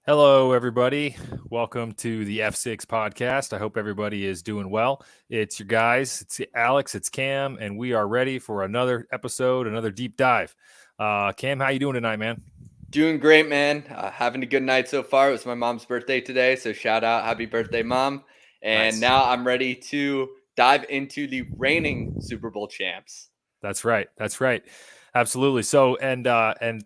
Hello, everybody. Welcome to the F6 podcast. I hope everybody is doing well. It's your guys. It's Alex. It's Cam, and we are ready for another episode, another deep dive. Cam, how you doing tonight, man? Doing great, man. Having a good night so far. It was my mom's birthday today, so shout out, happy birthday, mom. And Nice. now I'm ready to dive into the reigning Super Bowl champs. That's right. That's right. Absolutely. So, and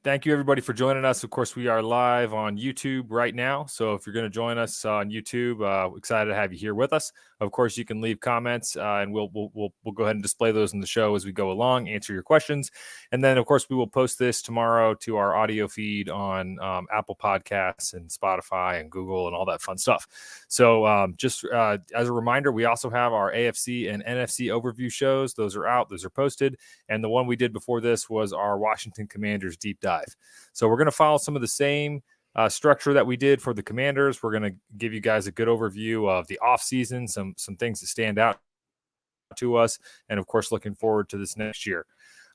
thank you everybody for joining us. Of course, we are live on YouTube right now. So, if you're going to join us on YouTube, excited to have you here with us. Of course, you can leave comments, and we'll go ahead and display those in the show as we go along, answer your questions, and then of course we will post this tomorrow to our audio feed on Apple Podcasts and Spotify and Google and all that fun stuff. So, just as a reminder, we also have our AFC and NFC overview shows. Those are out. Those are posted. And the one we did before this was our Washington Commanders deep dive. So we're going to follow some of the same structure that we did for the Commanders. We're going to give you guys a good overview of the offseason, some things that stand out to us, and of course, looking forward to this next year.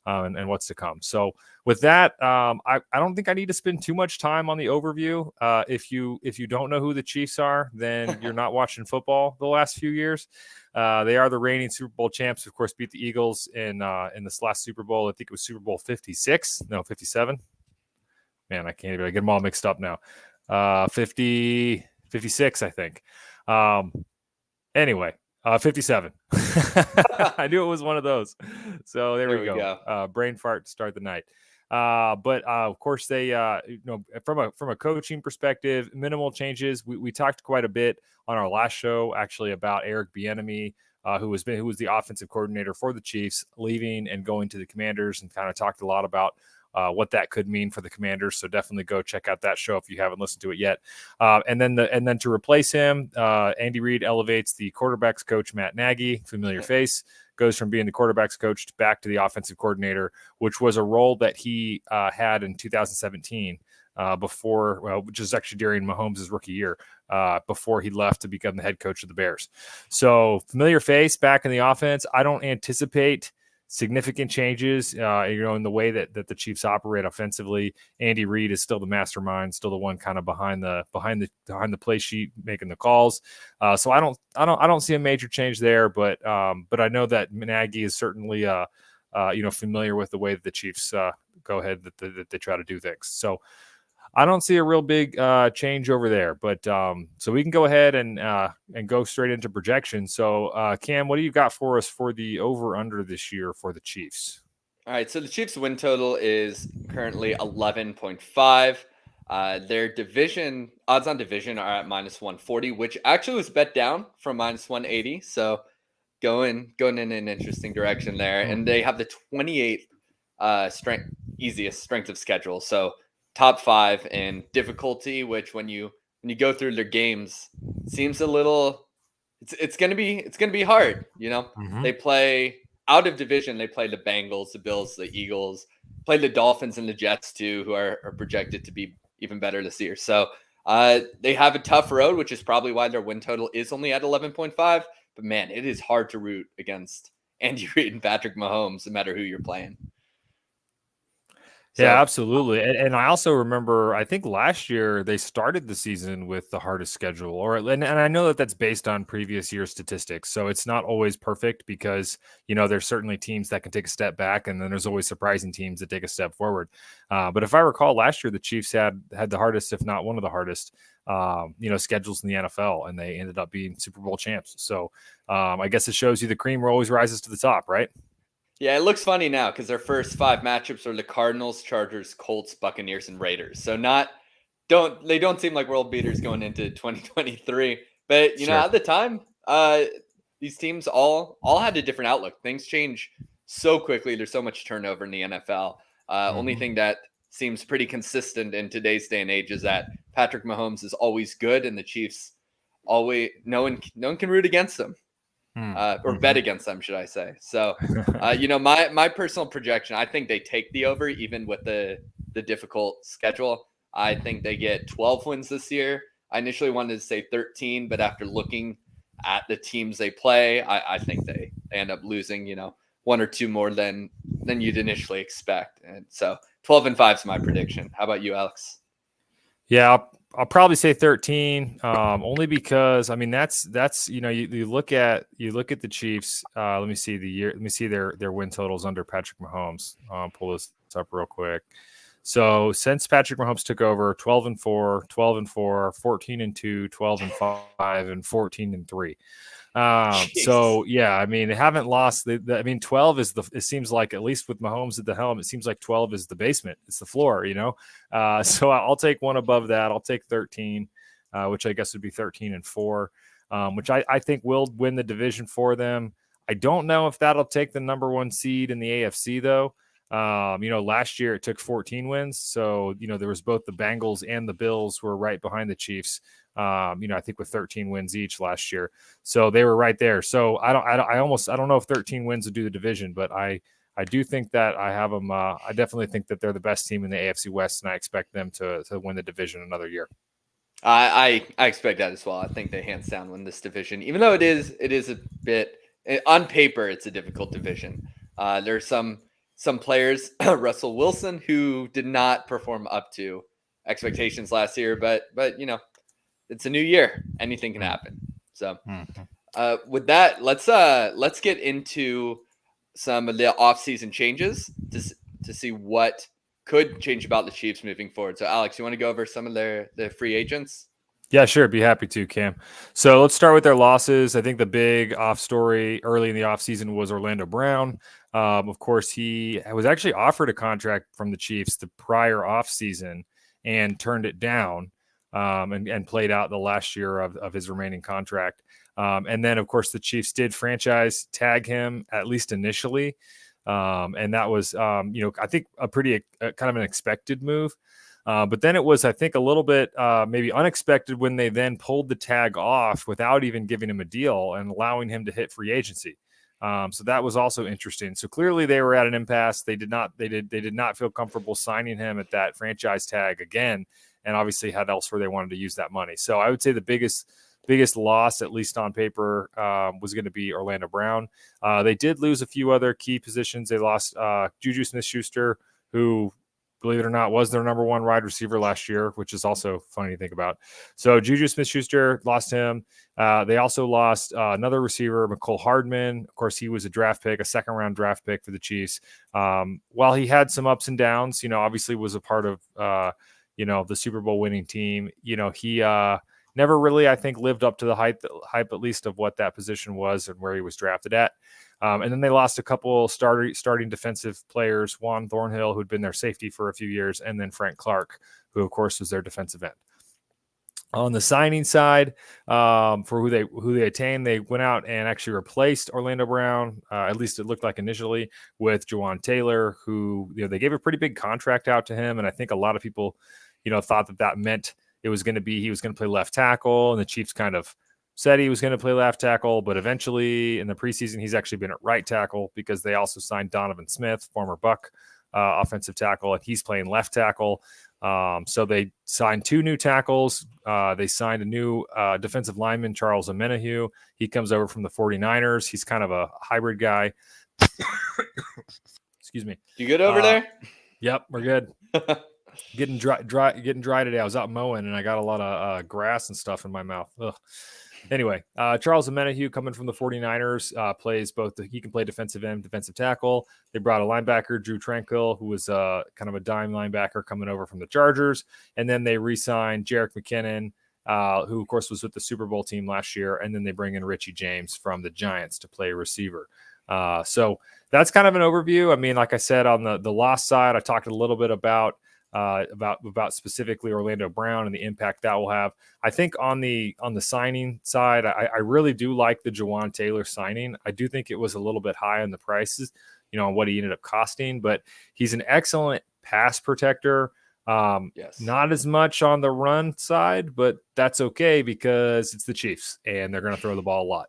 And what's to come. So with that, I don't think I need to spend too much time on the overview. If you don't know who the Chiefs are, then you're not watching football the last few years. They are the reigning Super Bowl champs. Of course, beat the Eagles in this last Super Bowl. I think it was Super Bowl 56. No, 57. Man, I can't even get them all mixed up now. 56, I think. Anyway. 57. I knew it was one of those. So there we go. Brain fart to start the night. But of course, they, from a coaching perspective, minimal changes. We talked quite a bit on our last show, actually, about Eric Bieniemy, who was the offensive coordinator for the Chiefs, leaving and going to the Commanders, and kind of talked a lot about what that could mean for the Commanders. So definitely go check out that show if you haven't listened to it yet. And then to replace him, Andy Reid elevates the quarterbacks coach Matt Nagy, familiar face, goes from being the quarterbacks coach back to the offensive coordinator, which was a role that he had in 2017 which is actually during Mahomes' rookie year, before he left to become the head coach of the Bears. So familiar face back in the offense. I don't anticipate significant changes, in the way that the Chiefs operate offensively. Andy Reid is still the mastermind, still the one kind of behind the play sheet, making the calls. So I don't see a major change there, but I know that Nagy is certainly familiar with the way that the Chiefs go ahead that they try to do things. So I don't see a real big change over there, but so we can go ahead and go straight into projections. So, Cam, what do you got for us for the over/under this year for the Chiefs? All right, so the Chiefs' win total is currently 11.5. Their division odds on division are at -140, which actually was bet down from -180. So going in an interesting direction there, and they have the 28th easiest strength of schedule. So top 5 in difficulty, which when you go through their games, seems a little. It's gonna be hard. They play out of division. They play the Bengals, the Bills, the Eagles, play the Dolphins and the Jets too, who are projected to be even better this year. So they have a tough road, which is probably why their win total is only at 11.5. But man, it is hard to root against Andy Reid and Patrick Mahomes, no matter who you're playing. Yeah, absolutely. And I also remember, I think last year they started the season with the hardest schedule, and I know that that's based on previous year statistics. So it's not always perfect because, there's certainly teams that can take a step back, and then there's always surprising teams that take a step forward. But if I recall, last year the Chiefs had the hardest, if not one of the hardest, schedules in the NFL, and they ended up being Super Bowl champs. So I guess it shows you the cream always rises to the top, right? Yeah, it looks funny now because their first 5 matchups are the Cardinals, Chargers, Colts, Buccaneers, and Raiders. So they don't seem like world beaters going into 2023. But at the time, these teams all had a different outlook. Things change so quickly. There's so much turnover in the NFL. Only thing that seems pretty consistent in today's day and age is that Patrick Mahomes is always good, and the Chiefs always no one can root against them. Or bet against them, should I say. So, my personal projection, I think they take the over even with the difficult schedule. I think they get 12 wins this year. I initially wanted to say 13, but after looking at the teams they play, I think they end up losing, 1 or 2 more than you'd initially expect. And so 12-5 is my prediction. How about you, Alex? Yeah, I'll probably say 13, only because I mean that's you know you look at the Chiefs. Let me see their win totals under Patrick Mahomes. Pull this up real quick. So since Patrick Mahomes took over, 12-4, 12-4, 14-2, 12-5, and 14-3. So yeah, I mean, they haven't lost. I mean, 12 is it seems like, at least with Mahomes at the helm, it seems like 12 is the basement. It's the floor, you know? So I'll take one above that. I'll take 13, which I guess would be 13-4, which I think will win the division for them. I don't know if that'll take the number 1 seed in the AFC though. You know, last year it took 14 wins. So, you know, there was both the Bengals and the Bills were right behind the Chiefs. You know, I think with 13 wins each last year. So they were right there. So I don't know if 13 wins would do the division, but I do think that I have them. I definitely think that they're the best team in the AFC West, and I expect them to win the division another year. I expect that as well. I think they hands down win this division, even though it is a bit on paper, it's a difficult division. There's some players, Russell Wilson, who did not perform up to expectations last year, but you know, it's a new year. Anything can happen. So with that, let's get into some of the offseason changes to see what could change about the Chiefs moving forward. So Alex, you want to go over some of the free agents? Yeah, sure. Be happy to, Cam. So let's start with their losses. I think the big off story early in the offseason was Orlando Brown. Of course, he was actually offered a contract from the Chiefs the prior offseason and turned it down, and played out the last year of his remaining contract. And then, of course, the Chiefs did franchise tag him, at least initially. And that was, you know, I think a pretty kind of an expected move. But then it was, I think, a little bit maybe unexpected when they then pulled the tag off without even giving him a deal and allowing him to hit free agency. So that was also interesting. So clearly they were at an impasse. They did not feel comfortable signing him at that franchise tag again, and obviously had elsewhere they wanted to use that money. So I would say the biggest loss, at least on paper, was going to be Orlando Brown. They did lose a few other key positions. They lost Juju Smith-Schuster, who, believe it or not, was their number 1 wide receiver last year, which is also funny to think about. So Juju Smith-Schuster, lost him. They also lost another receiver, Mecole Hardman. Of course, he was a draft pick, a second-round draft pick for the Chiefs. While he had some ups and downs, you know, obviously was a part of, you know, the Super Bowl winning team. You know, he never really, I think, lived up to the hype at least of what that position was and where he was drafted at. And then they lost a couple starting defensive players, Juan Thornhill, who'd been their safety for a few years, and then Frank Clark, who, of course, was their defensive end. On the signing side, for who they attained, they went out and actually replaced Orlando Brown, at least it looked like initially, with Jawaan Taylor, who, you know, they gave a pretty big contract out to him, and I think a lot of people, you know, thought that meant he was going to play left tackle, and the Chiefs kind of said he was going to play left tackle, but eventually in the preseason, he's actually been at right tackle because they also signed Donovan Smith, former Buck offensive tackle, and he's playing left tackle. So they signed 2 new tackles. They signed a new defensive lineman, Charles Omenihu. He comes over from the 49ers. He's kind of a hybrid guy. Excuse me. You good over there? Yep, we're good. Getting dry today. I was out mowing and I got a lot of grass and stuff in my mouth. Ugh. Anyway, Charles Omenihu, coming from the 49ers, plays both. He can play defensive end, defensive tackle. They brought a linebacker, Drew Tranquill, who was kind of a dime linebacker coming over from the Chargers. And then they re-signed Jerick McKinnon, who, of course, was with the Super Bowl team last year. And then they bring in Richie James from the Giants to play receiver. So that's kind of an overview. I mean, like I said, on the loss side, I talked a little bit about specifically Orlando Brown and the impact that will have. I think on the signing side, I really do like the Jawaan Taylor signing. I do think it was a little bit high on the prices, you know, on what he ended up costing, but he's an excellent pass protector. Yes. Not as much on the run side, but that's okay because it's the Chiefs and they're going to throw the ball a lot.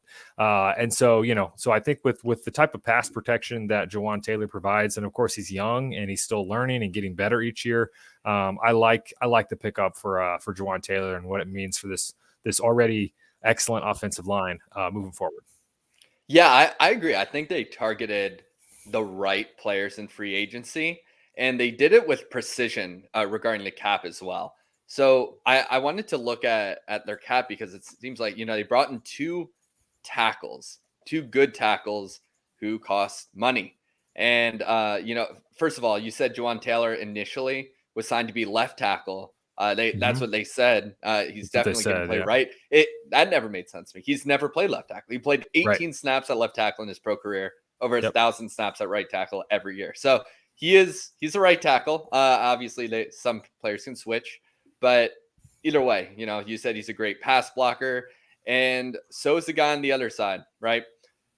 And so, you know, so I think with the type of pass protection that Jawaan Taylor provides, and of course he's young and he's still learning and getting better each year. I like the pickup for Jawaan Taylor and what it means for this already excellent offensive line moving forward. Yeah, I agree. I think they targeted the right players in free agency. And they did it with precision regarding the cap as well. So I wanted to look at their cap because it seems like, they brought in two good tackles who cost money. And, first of all, you said Jawaan Taylor initially was signed to be left tackle. That's what they said. He's definitely going to play right. That never made sense to me. He's never played left tackle. He played 18 snaps at left tackle in his pro career, over 1,000 snaps at right tackle every year. So he's a right tackle. Obviously, some players can switch, but either way, you said he's a great pass blocker, and so is the guy on the other side, right?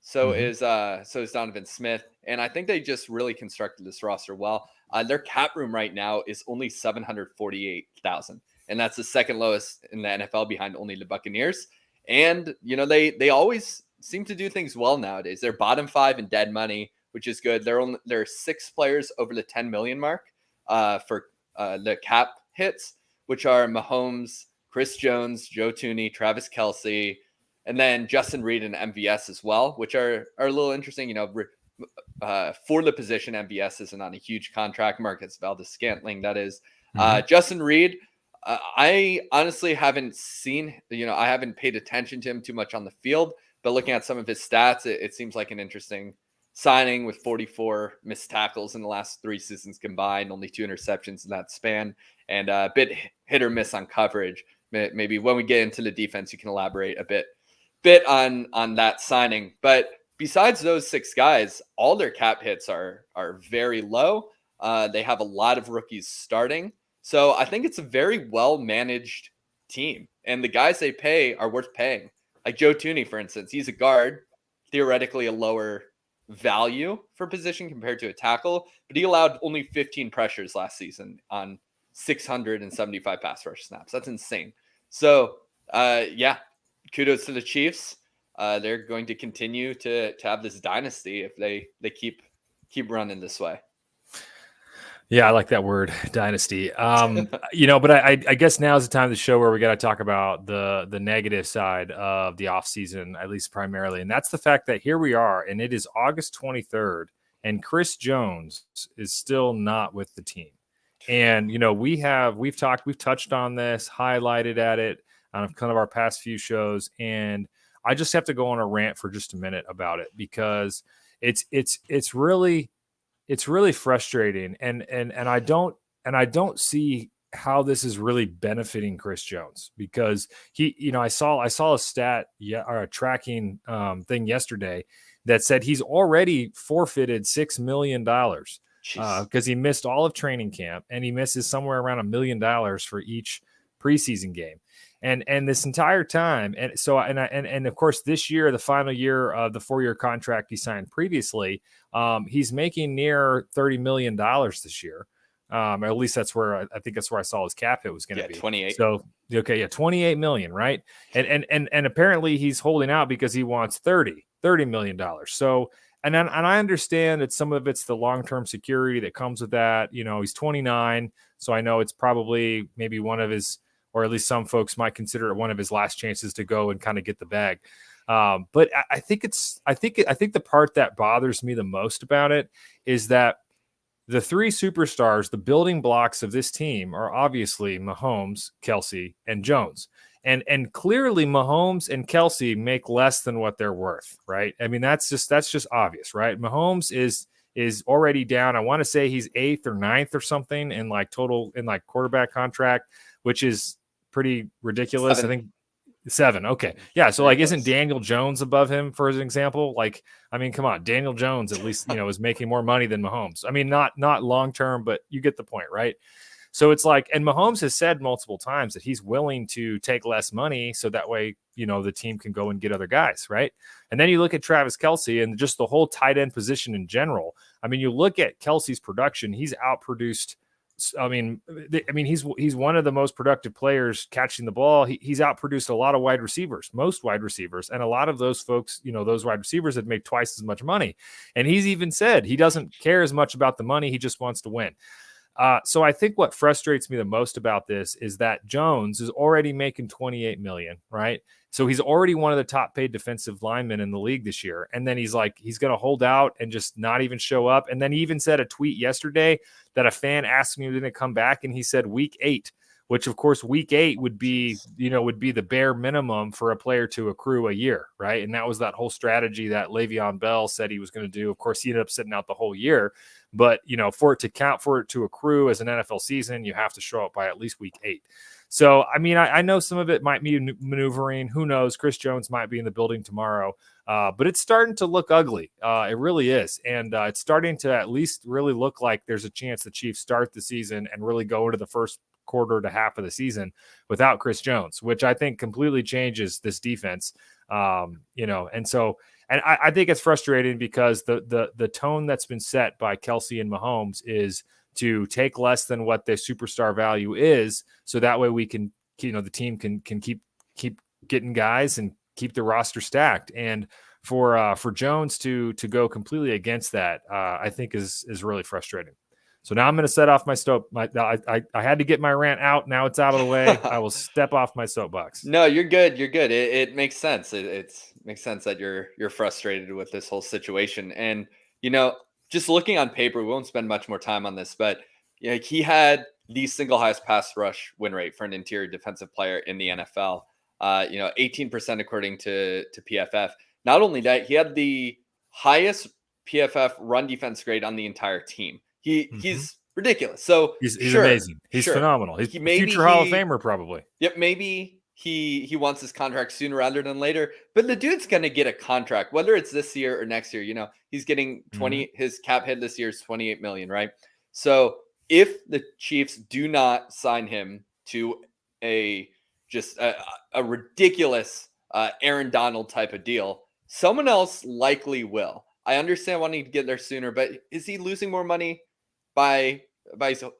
So is Donovan Smith, and I think they just really constructed this roster well. Their cap room right now is only $748,000, and that's the second lowest in the NFL, behind only the Buccaneers. And they always seem to do things well nowadays. They're bottom 5 in dead money, which is good. There are 6 players over the 10 million mark for the cap hits, which are Mahomes, Chris Jones, Joe Thuney, Travis Kelce, and then Justin Reed and MVS as well, which are a little interesting. For the position, MVS isn't on a huge contract. Marcus Valdes-Scantling, that is. Justin Reed, I honestly haven't seen, I haven't paid attention to him too much on the field, but looking at some of his stats, it seems like an interesting signing, with 44 missed tackles in the last 3 seasons combined, only 2 interceptions in that span, and a bit hit or miss on coverage. Maybe when we get into the defense, you can elaborate a bit on that signing. But besides those 6 guys, all their cap hits are very low. They have a lot of rookies starting. So I think it's a very well-managed team. And the guys they pay are worth paying. Like Joe Thuney, for instance, he's a guard, theoretically a lower value for position compared to a tackle, but he allowed only 15 pressures last season on 675 pass rush snaps. That's insane. So, kudos to the Chiefs. They're going to continue to have this dynasty if they keep running this way. Yeah, I like that word, dynasty. But I guess now is the time of the show where we got to talk about the negative side of the offseason, at least primarily. And that's the fact that here we are, and it is August 23rd, and Chris Jones is still not with the team. And, we've touched on this, highlighted at it on kind of our past few shows. And I just have to go on a rant for just a minute about it, because it's really frustrating, and I don't see how this is really benefiting Chris Jones, because I saw a stat or a tracking thing yesterday that said he's already forfeited $6 million because he missed all of training camp, and he misses somewhere around $1 million for each preseason game. And this entire time, and so and of course this year, the final year of the 4-year contract he signed previously, he's making near $30 million this year. At least that's where I saw his cap hit was going to be 28. So $28 million, right? And apparently he's holding out because he wants $30 million. So and I understand that some of it's the long-term security that comes with that. He's 29, so I know it's probably maybe one of his, or at least some folks might consider it one of his last chances to go and kind of get the bag. But I think the part that bothers me the most about it is that the 3 superstars, the building blocks of this team, are obviously Mahomes, Kelce, and Jones. And clearly Mahomes and Kelce make less than what they're worth, right? I mean, that's just obvious, right? Mahomes is already down. I want to say he's 8th or 9th or something in total quarterback contract, which is pretty ridiculous. 7. I think 7. Okay. Yeah. So isn't Daniel Jones above him, for an example? Come on, Daniel Jones at least, is making more money than Mahomes. I mean, not long-term, but you get the point, right? So it's and Mahomes has said multiple times that he's willing to take less money so that way, the team can go and get other guys, right? And then you look at Travis Kelce and just the whole tight end position in general. I mean, you look at Kelce's production, he's outproduced. He's one of the most productive players catching the ball. He's outproduced a lot of most wide receivers, and a lot of those folks, those wide receivers that make twice as much money. And he's even said he doesn't care as much about the money; he just wants to win. So I think what frustrates me the most about this is that Jones is already making $28 million, right? So he's already one of the top paid defensive linemen in the league this year. And then he's going to hold out and just not even show up. And then he even said a tweet yesterday that a fan asked him, didn't come back? And he said week 8, which of course week 8 would be the bare minimum for a player to accrue a year, right? And that was that whole strategy that Le'Veon Bell said he was going to do. Of course, he ended up sitting out the whole year, but for it to count, for it to accrue as an NFL season, you have to show up by at least week 8. So, I mean, I know some of it might be maneuvering. Who knows? Chris Jones might be in the building tomorrow. But it's starting to look ugly. It really is. And it's starting to at least really look like there's a chance the Chiefs start the season and really go into the first quarter to half of the season without Chris Jones, which I think completely changes this defense. And I think it's frustrating because the tone that's been set by Kelce and Mahomes is to take less than what the superstar value is, so that way we can, the team can keep getting guys and keep the roster stacked. And for Jones to go completely against that, I think is really frustrating. So now I'm going to set off my I had to get my rant out. Now it's out of the way. I will step off my soapbox. No, you're good. You're good. It makes sense. It makes sense that you're frustrated with this whole situation. And, just looking on paper, we won't spend much more time on this, but he had the single highest pass rush win rate for an interior defensive player in the NFL. 18% according to PFF. Not only that, he had the highest PFF run defense grade on the entire team. He's ridiculous. So he's amazing. He's phenomenal. He's future Hall of Famer probably. Yep, maybe he wants his contract sooner rather than later. But the dude's gonna get a contract, whether it's this year or next year. He's getting 20. His cap hit this year is $28 million, right? So if the Chiefs do not sign him to a ridiculous Aaron Donald type of deal, someone else likely will. I understand wanting to get there sooner, but is he losing more money by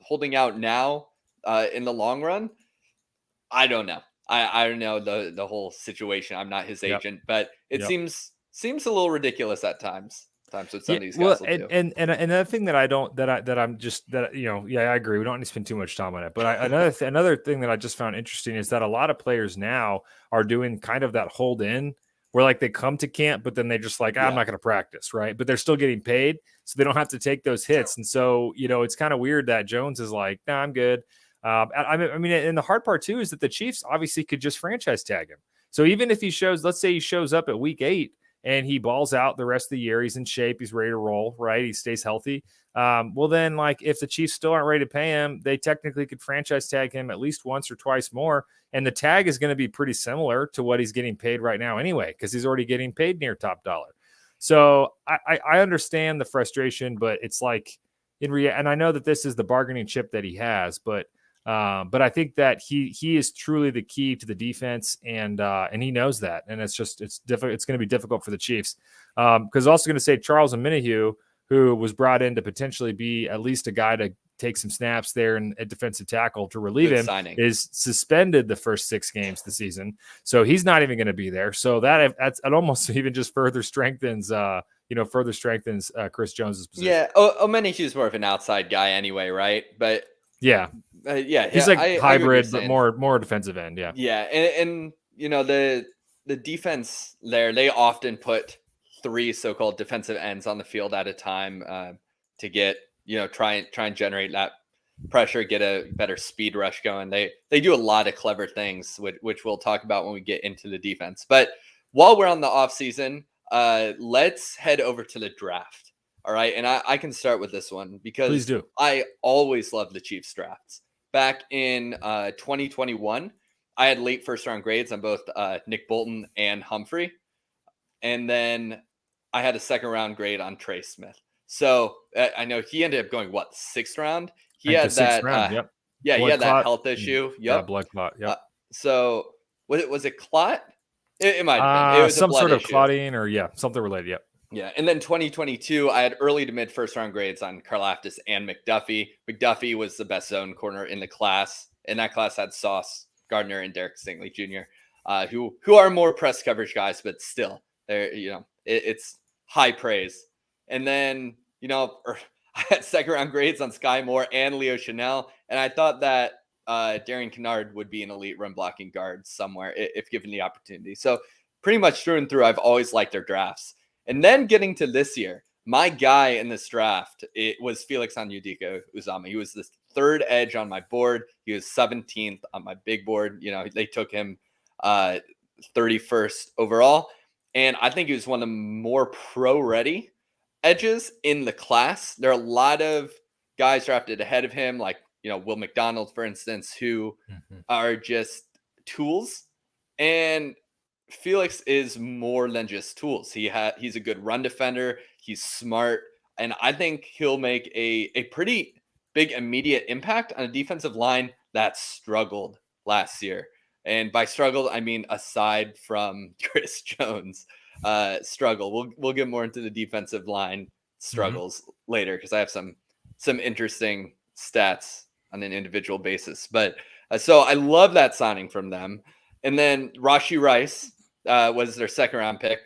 holding out now in the long run? I don't know. I don't know the whole situation. I'm not his agent, but it seems a little ridiculous at times. With some of these guys will do. And another thing that I agree. We don't need to spend too much time on it. But another thing that I just found interesting is that a lot of players now are doing kind of that hold in, where like they come to camp, but then they just like, I'm not going to practice, right? But they're still getting paid, so they don't have to take those hits. And so it's kind of weird that Jones is like, nah, I'm good. I mean, and the hard part too is that the Chiefs obviously could just franchise tag him. So even if let's say he shows up at week 8 and he balls out the rest of the year, he's in shape, he's ready to roll, right? He stays healthy. Well, then, like, if the Chiefs still aren't ready to pay him, they technically could franchise tag him at least once or twice more. And the tag is going to be pretty similar to what he's getting paid right now anyway, because he's already getting paid near top dollar. So I understand the frustration, but it's like, and I know that this is the bargaining chip that he has, but I think that he is truly the key to the defense, and he knows that, and it's difficult. It's going to be difficult for the Chiefs, because also going to say Charles Omenihu, who was brought in to potentially be at least a guy to take some snaps there and at defensive tackle to relieve him, is suspended the first 6 games of the season, so he's not even going to be there. So that's almost even just further strengthens Chris Jones's position. Yeah, Omenihu's more of an outside guy anyway, right? But yeah. He's like hybrid, but more defensive end. Yeah. Yeah. And the defense there, they often put 3 so-called defensive ends on the field at a time to get, try and generate that pressure, get a better speed rush going. They do a lot of clever things, which we'll talk about when we get into the defense. But while we're on the off season, let's head over to the draft. All right. And I can start with this one because Please do. I always love the Chiefs drafts. Back in 2021, I had late first-round grades on both Nick Bolton and Humphrey. And then I had a second-round grade on Trey Smith. So I know he ended up going, 6th round? He had that yep. Yeah, blood he had clot. That health issue. Yep. Yeah, blood clot. Yep. So was it clot? It might have been. It was some sort of issue. Clotting or something related. Yep. Yeah, and then 2022, I had early to mid first-round grades on Karlaftis and McDuffie. McDuffie was the best zone corner in the class, and that class had Sauce Gardner and Derek Stingley Jr., who are more press coverage guys, but still, they're it's high praise. And then I had second-round grades on Sky Moore and Leo Chanel, and I thought that Darian Kennard would be an elite run-blocking guard somewhere if given the opportunity. So pretty much through and through, I've always liked their drafts. And then getting to this year, my guy in this draft, it was Felix Onyedika Uzomah. He was the third edge on my board. He was 17th on my big board. They took him 31st overall. And I think he was one of the more pro-ready edges in the class. There are a lot of guys drafted ahead of him, like, Will McDonald, for instance, who are just tools. And Felix is more than just tools. He's a good run defender. He's smart. And I think he'll make a pretty big immediate impact on a defensive line that struggled last year. And by struggled, I mean aside from Chris Jones struggle. We'll get more into the defensive line struggles later, because I have some interesting stats on an individual basis. But so I love that signing from them. And then Rashee Rice was their second round pick,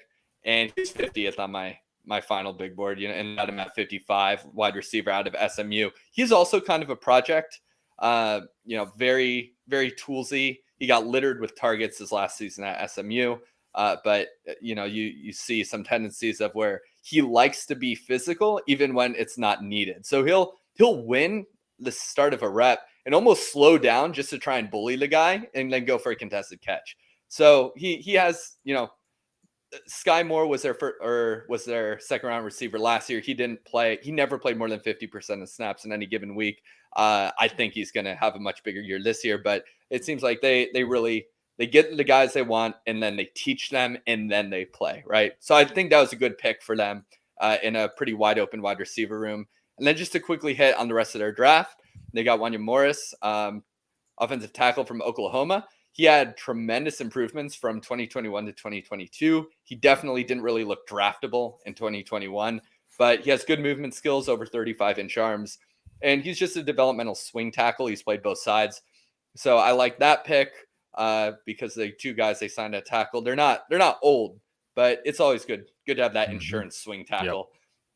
and he's 50th on my final big board, and got him at 55, wide receiver out of SMU. He's also kind of a project, very, very toolsy. He got littered with targets his last season at SMU. But you see some tendencies of where he likes to be physical, even when it's not needed. So he'll win the start of a rep and almost slow down just to try and bully the guy and then go for a contested catch. So he has, Sky Moore was their second round receiver last year. He didn't play. He never played more than 50% of snaps in any given week. I think he's going to have a much bigger year this year, but it seems like they get the guys they want, and then they teach them, and then they play, right? So I think that was a good pick for them in a pretty wide open wide receiver room. And then just to quickly hit on the rest of their draft, they got Wanya Morris, offensive tackle from Oklahoma. He had tremendous improvements from 2021 to 2022. He definitely didn't really look draftable in 2021, but he has good movement skills, over 35-inch arms, and he's just a developmental swing tackle. He's played both sides. So I like that pick because the two guys they signed at tackle, they're not old, but it's always good to have that insurance swing tackle.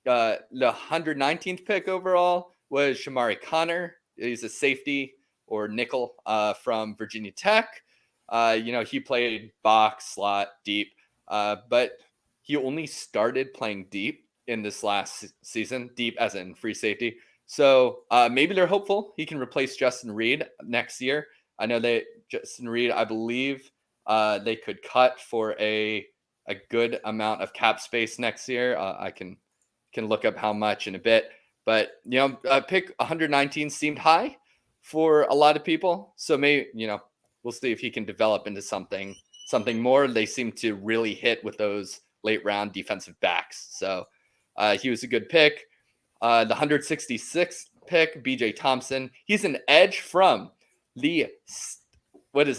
Yep. The 119th pick overall was Shamari Connor. He's a safety or nickel from Virginia Tech. He played box, slot, deep, but he only started playing deep in this last season, deep as in free safety. So maybe they're hopeful he can replace Justin Reed next year. I know Justin Reed, I believe they could cut for a good amount of cap space next year. I can look up how much in a bit, but pick 119 seemed high for a lot of people. So maybe, we'll see if he can develop into something more. They seem to really hit with those late round defensive backs. So he was a good pick. The 166th pick, BJ Thompson. He's an edge from the,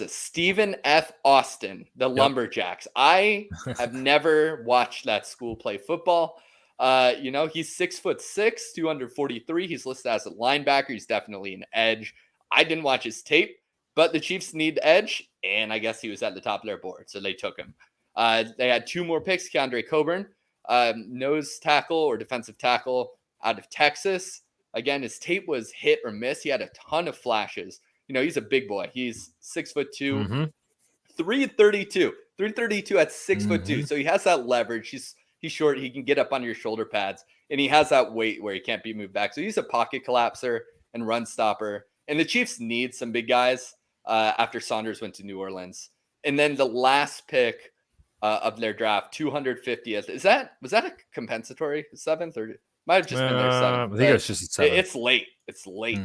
Stephen F. Austin, the Lumberjacks. I have never watched that school play football. He's 6'6", 243. He's listed as a linebacker. He's definitely an edge. I didn't watch his tape, but the Chiefs need edge, and I guess he was at the top of their board, so they took him. They had two more picks, Keandre Coburn, nose tackle or defensive tackle out of Texas. Again, his tape was hit or miss. He had a ton of flashes. He's a big boy. He's 6'2", 332 at 6'2". So he has that leverage. He's short. He can get up on your shoulder pads, and he has that weight where he can't be moved back. So he's a pocket collapser and run stopper. And the Chiefs need some big guys after Saunders went to New Orleans. And then the last pick of their draft, 250th. Was that a compensatory seventh, or might have just been their seventh? I think it's just a seventh. It's late.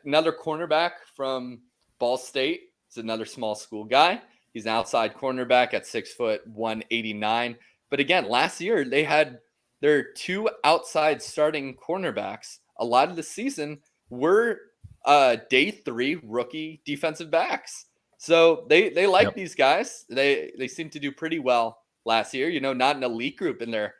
Another cornerback from Ball State. He's another small school guy. He's an outside cornerback at 6 foot 189. But again, last year they had their two outside starting cornerbacks. A lot of the season were day 3 rookie defensive backs. So they like these guys. They seem to do pretty well last year. Not an elite group in there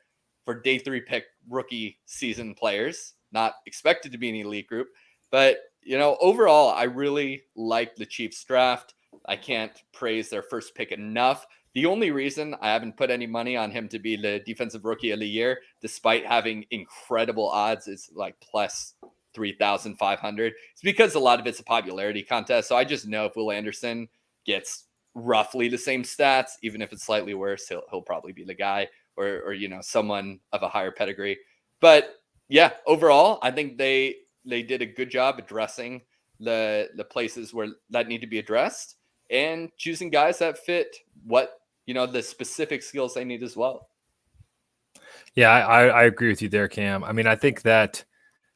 for day 3 pick rookie season players. Not expected to be an elite group. But, overall, I really like the Chiefs draft. I can't praise their first pick enough. The only reason I haven't put any money on him to be the defensive rookie of the year, despite having incredible odds, is like plus 3,500. It's because a lot of it's a popularity contest. So I just know if Will Anderson gets roughly the same stats, even if it's slightly worse, he'll probably be the guy, or someone of a higher pedigree. But yeah, overall, I think they they did a good job addressing the places where that need to be addressed and choosing guys that fit what, the specific skills they need as well. Yeah, I agree with you there, Cam. I mean, I think that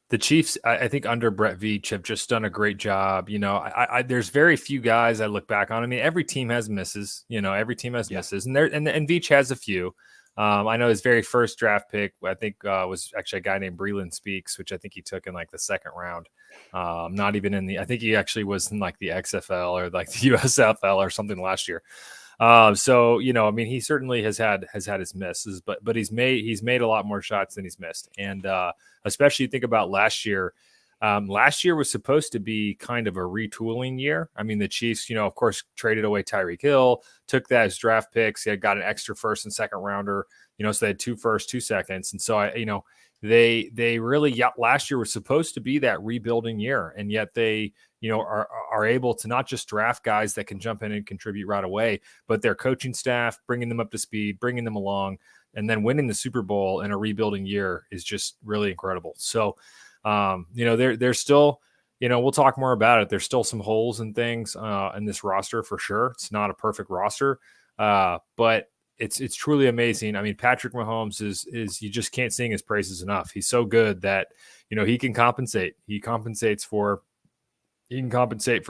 the Chiefs, I think under Brett Veach, have just done a great job. There's very few guys I look back on. I mean, every team has misses. Every team has misses, and Veach has a few. I know his very first draft pick, I think, was actually a guy named Breeland Speaks, which I think he took in like the second round. Not even I think he actually was in like the XFL or like the USFL or something last year. So I mean, he certainly has had his misses, but he's made a lot more shots than he's missed, and especially think about last year. Last year was supposed to be kind of a retooling year. I mean, the Chiefs, of course, traded away Tyreek Hill, took that as draft picks. They had got an extra first and second rounder, so they had 2 firsts, 2 seconds, and so they really last year was supposed to be that rebuilding year, and yet they are able to not just draft guys that can jump in and contribute right away, but their coaching staff, bringing them up to speed, bringing them along, and then winning the Super Bowl in a rebuilding year is just really incredible. So, there's still, we'll talk more about it. There's still some holes and things in this roster for sure. It's not a perfect roster, but it's truly amazing. I mean, Patrick Mahomes is you just can't sing his praises enough. He's so good that, he can compensate. He can compensate for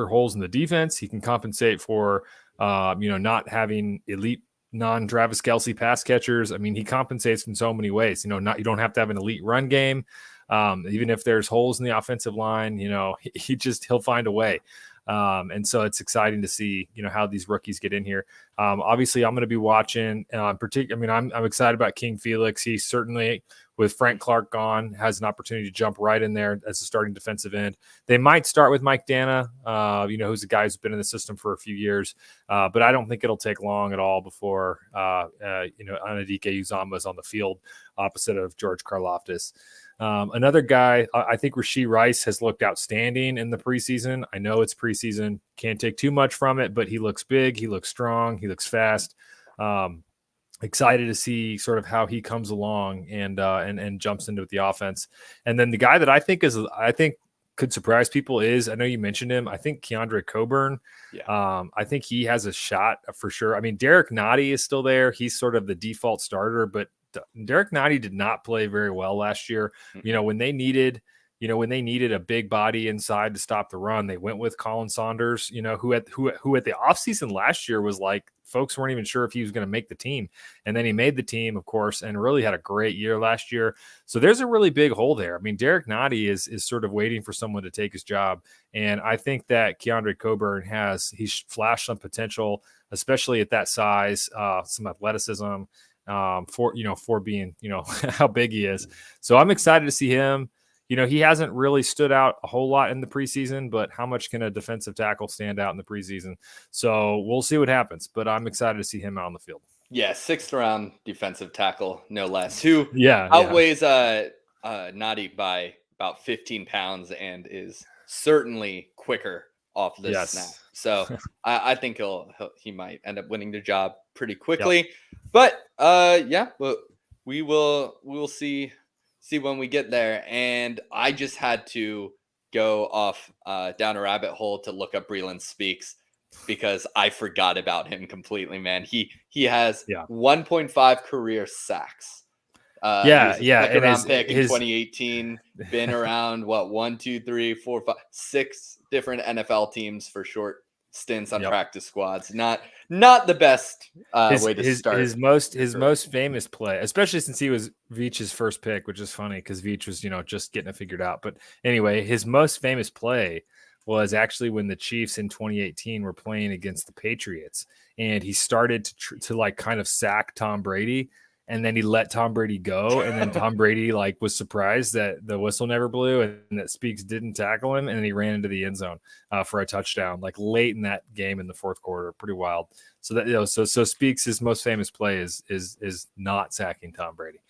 holes in the defense. He can compensate for, not having elite non-Travis Kelce pass catchers. I mean, he compensates in so many ways. You don't have to have an elite run game. Even if there's holes in the offensive line, he'll find a way. And so it's exciting to see, how these rookies get in here. Obviously I'm going to be watching, I'm excited about King Felix. He certainly, with Frank Clark gone, has an opportunity to jump right in there as a starting defensive end. They might start with Mike Dana, who's a guy who's been in the system for a few years. But I don't think it'll take long at all before, Anadike Uzomah is on the field opposite of George Karlaftis. Another guy, I think Rashee Rice has looked outstanding in the preseason. I know it's preseason, can't take too much from it, but he looks big, he looks strong, he looks fast. Excited to see sort of how he comes along and jumps into the offense. And then the guy that I think could surprise people is, I know you mentioned him, I think Keondre Coburn. Yeah. I think he has a shot for sure. I mean, Derek Nottie is still there. He's sort of the default starter, but Derek Nottie did not play very well last year. When they needed a big body inside to stop the run, they went with Colin Saunders, who at the offseason last year was like, folks weren't even sure if he was going to make the team. And then he made the team, of course, and really had a great year last year. So there's a really big hole there. I mean, Derek Nottie is sort of waiting for someone to take his job. And I think that Keondre Coburn he's flashed some potential, especially at that size, some athleticism, for being, how big he is. So I'm excited to see him. He hasn't really stood out a whole lot in the preseason, but how much can a defensive tackle stand out in the preseason? So we'll see what happens, but I'm excited to see him out on the field. Yeah. 6th round defensive tackle, no less, who outweighs Nottie by about 15 pounds and is certainly quicker off this snap. So I think he might end up winning the job pretty quickly. Yep. But we will see when we get there. And I just had to go off down a rabbit hole to look up Breeland Speaks because I forgot about him completely, man. He has 1.5 career sacks. Second round pick in 2018, been around 1, 2, 3, 4, 5, 6 different NFL teams for short stints on practice squads. Not the best way to start. His most famous play, especially since he was Veach's first pick, which is funny because Veach was just getting it figured out. But anyway, his most famous play was actually when the Chiefs in 2018 were playing against the Patriots, and he started to like kind of sack Tom Brady. And then he let Tom Brady go. And then Tom Brady was surprised that the whistle never blew and that Speaks didn't tackle him. And then he ran into the end zone for a touchdown, late in that game in the fourth quarter. Pretty wild. So that, so Speaks, his most famous play is not sacking Tom Brady.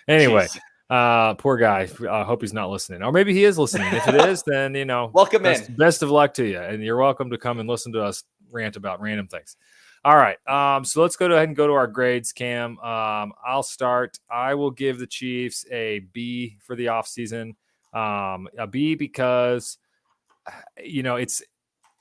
Anyway, poor guy. I hope he's not listening, or maybe he is listening. If it is, then, welcome in. Best of luck to you. And you're welcome to come and listen to us rant about random things. All right. So let's go ahead and go to our grades, Cam. I'll start. I will give the Chiefs a B for the offseason. A B because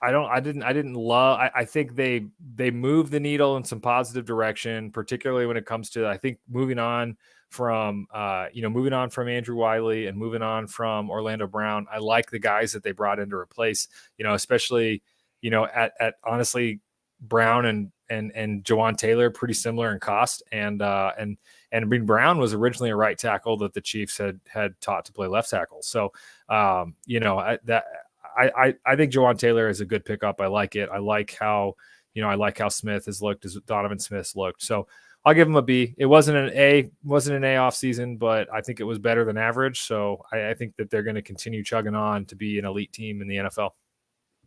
I didn't love. I think they moved the needle in some positive direction, particularly when it comes to, I think, moving on from Andrew Wiley and moving on from Orlando Brown. I like the guys that they brought in to replace, especially, at honestly, Brown and Jawaan Taylor, pretty similar in cost. And Brown was originally a right tackle that the Chiefs had taught to play left tackle. So, I think Jawaan Taylor is a good pickup. I like it. I like how Smith has looked, as Donovan Smith's looked. So I'll give him a B. It wasn't an A off season, but I think it was better than average. So I think that they're going to continue chugging on to be an elite team in the NFL.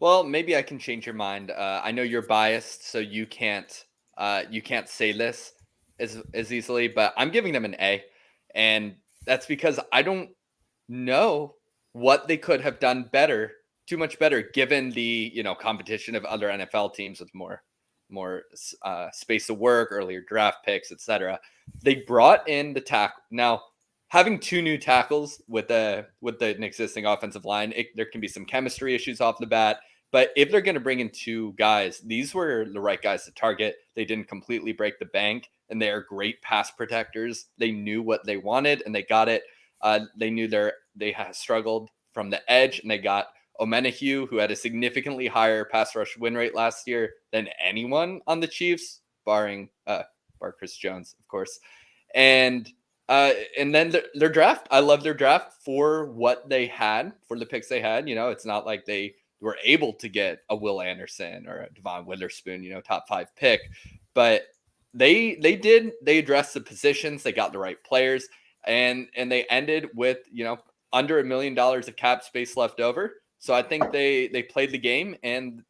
Well, maybe I can change your mind. I know you're biased, so you can't say this as easily, but I'm giving them an A, and that's because I don't know what they could have done better, too much better, given the competition of other NFL teams with more space to work, earlier draft picks, etc. They brought in the tackle. Now, having two new tackles with an existing offensive line, there can be some chemistry issues off the bat. But if they're going to bring in two guys, these were the right guys to target. They didn't completely break the bank, and they are great pass protectors. They knew what they wanted, and they got it. They knew they had struggled from the edge, and they got Omenihu, who had a significantly higher pass rush win rate last year than anyone on the Chiefs, barring Chris Jones, of course. And then their draft. I love their draft for what they had, for the picks they had. It's not like they were able to get a Will Anderson or a Devon Witherspoon, top 5 pick, but they addressed the positions. They got the right players, and they ended with under $1 million of cap space left over. So I think they played the game, and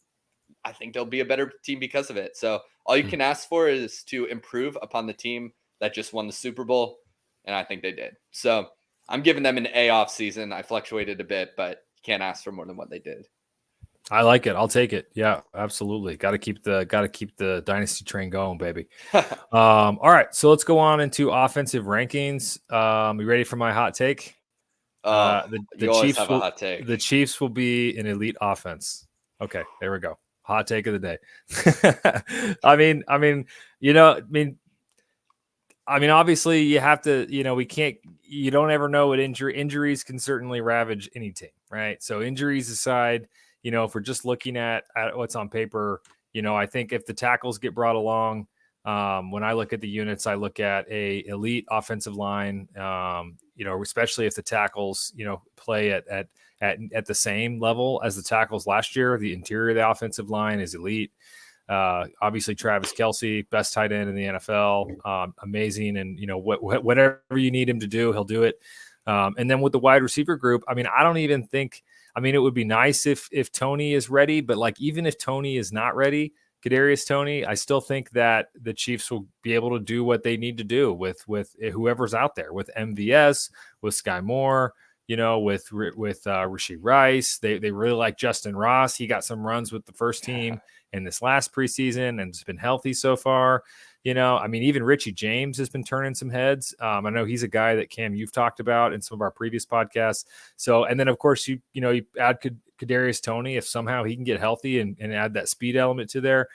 I think they'll be a better team because of it. So all you can ask for is to improve upon the team that just won the Super Bowl, and I think they did. So I'm giving them an A off season. I fluctuated a bit, but you can't ask for more than what they did. I like it. I'll take it. Yeah, absolutely. Got to keep the dynasty train going, baby. All right, so let's go on into offensive rankings. You ready for my hot take? The Chiefs have a hot take. The Chiefs will be an elite offense. Okay, there we go. Hot take of the day. Obviously you have to, you don't ever know what injuries can certainly ravage any team, right? So injuries aside, if we're just looking at what's on paper, I think if the tackles get brought along, when I look at the units, I look at a elite offensive line, especially if the tackles, play at the same level as the tackles last year. The interior of the offensive line is elite. Obviously Travis Kelce, best tight end in the NFL, amazing. And, whatever you need him to do, he'll do it. And then with the wide receiver group, I don't even think, it would be nice if Toney is ready, but even if Toney is not ready, Kadarius Toney, I still think that the Chiefs will be able to do what they need to do with whoever's out there, with MVS, with Sky Moore, with Rashee Rice. They really like Justin Ross. He got some runs with the first team in this last preseason and has been healthy so far. Even Richie James has been turning some heads. I know he's a guy that, Cam, you've talked about in some of our previous podcasts. So, and then of course you add Kadarius Toney, if somehow he can get healthy and add that speed element to there.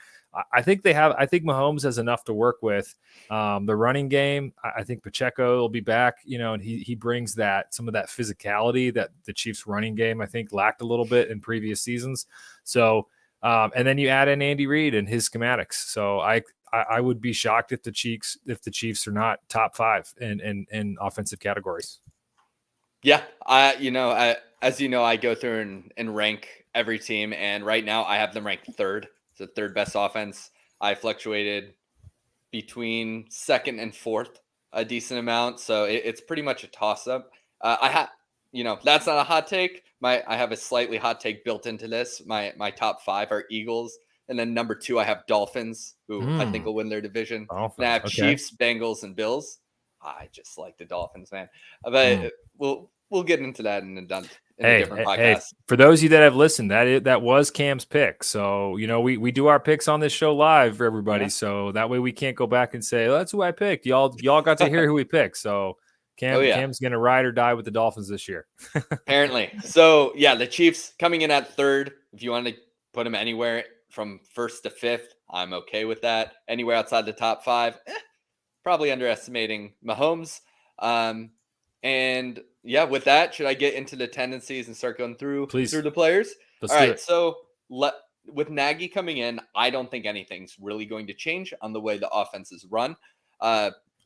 I think Mahomes has enough to work with. The running game, I think Pacheco will be back, and he brings some of that physicality that the Chiefs running game, I think, lacked a little bit in previous seasons. So, and then you add in Andy Reid and his schematics. So I would be shocked if the Chiefs are not top 5 in offensive categories. Yeah, as you know, I go through and rank every team, and right now I have them ranked 3rd. It's the 3rd best offense. I fluctuated between 2nd and 4th a decent amount, so it's pretty much a toss-up. That's not a hot take. I have a slightly hot take built into this. My top 5 are Eagles, and then number 2 I have Dolphins, who I think will win their division. And I have Chiefs, Bengals, and Bills. I just like the Dolphins, man. But we'll get into that in a different podcast. Hey, for those of you that have listened, that was Cam's pick. So, we do our picks on this show live for everybody. Yeah. So that way we can't go back and say, oh, that's who I picked. Y'all got to hear who we picked. So, Cam's going to ride or die with the Dolphins this year. Apparently. So, yeah, the Chiefs coming in at third. If you want to put them anywhere from first to fifth, I'm okay with that. Anywhere outside the top five, probably underestimating Mahomes. And yeah, with that, should I get into the tendencies and start going through the players? Let's All do right. it. So with Nagy coming in, I don't think anything's really going to change on the way the offense is run.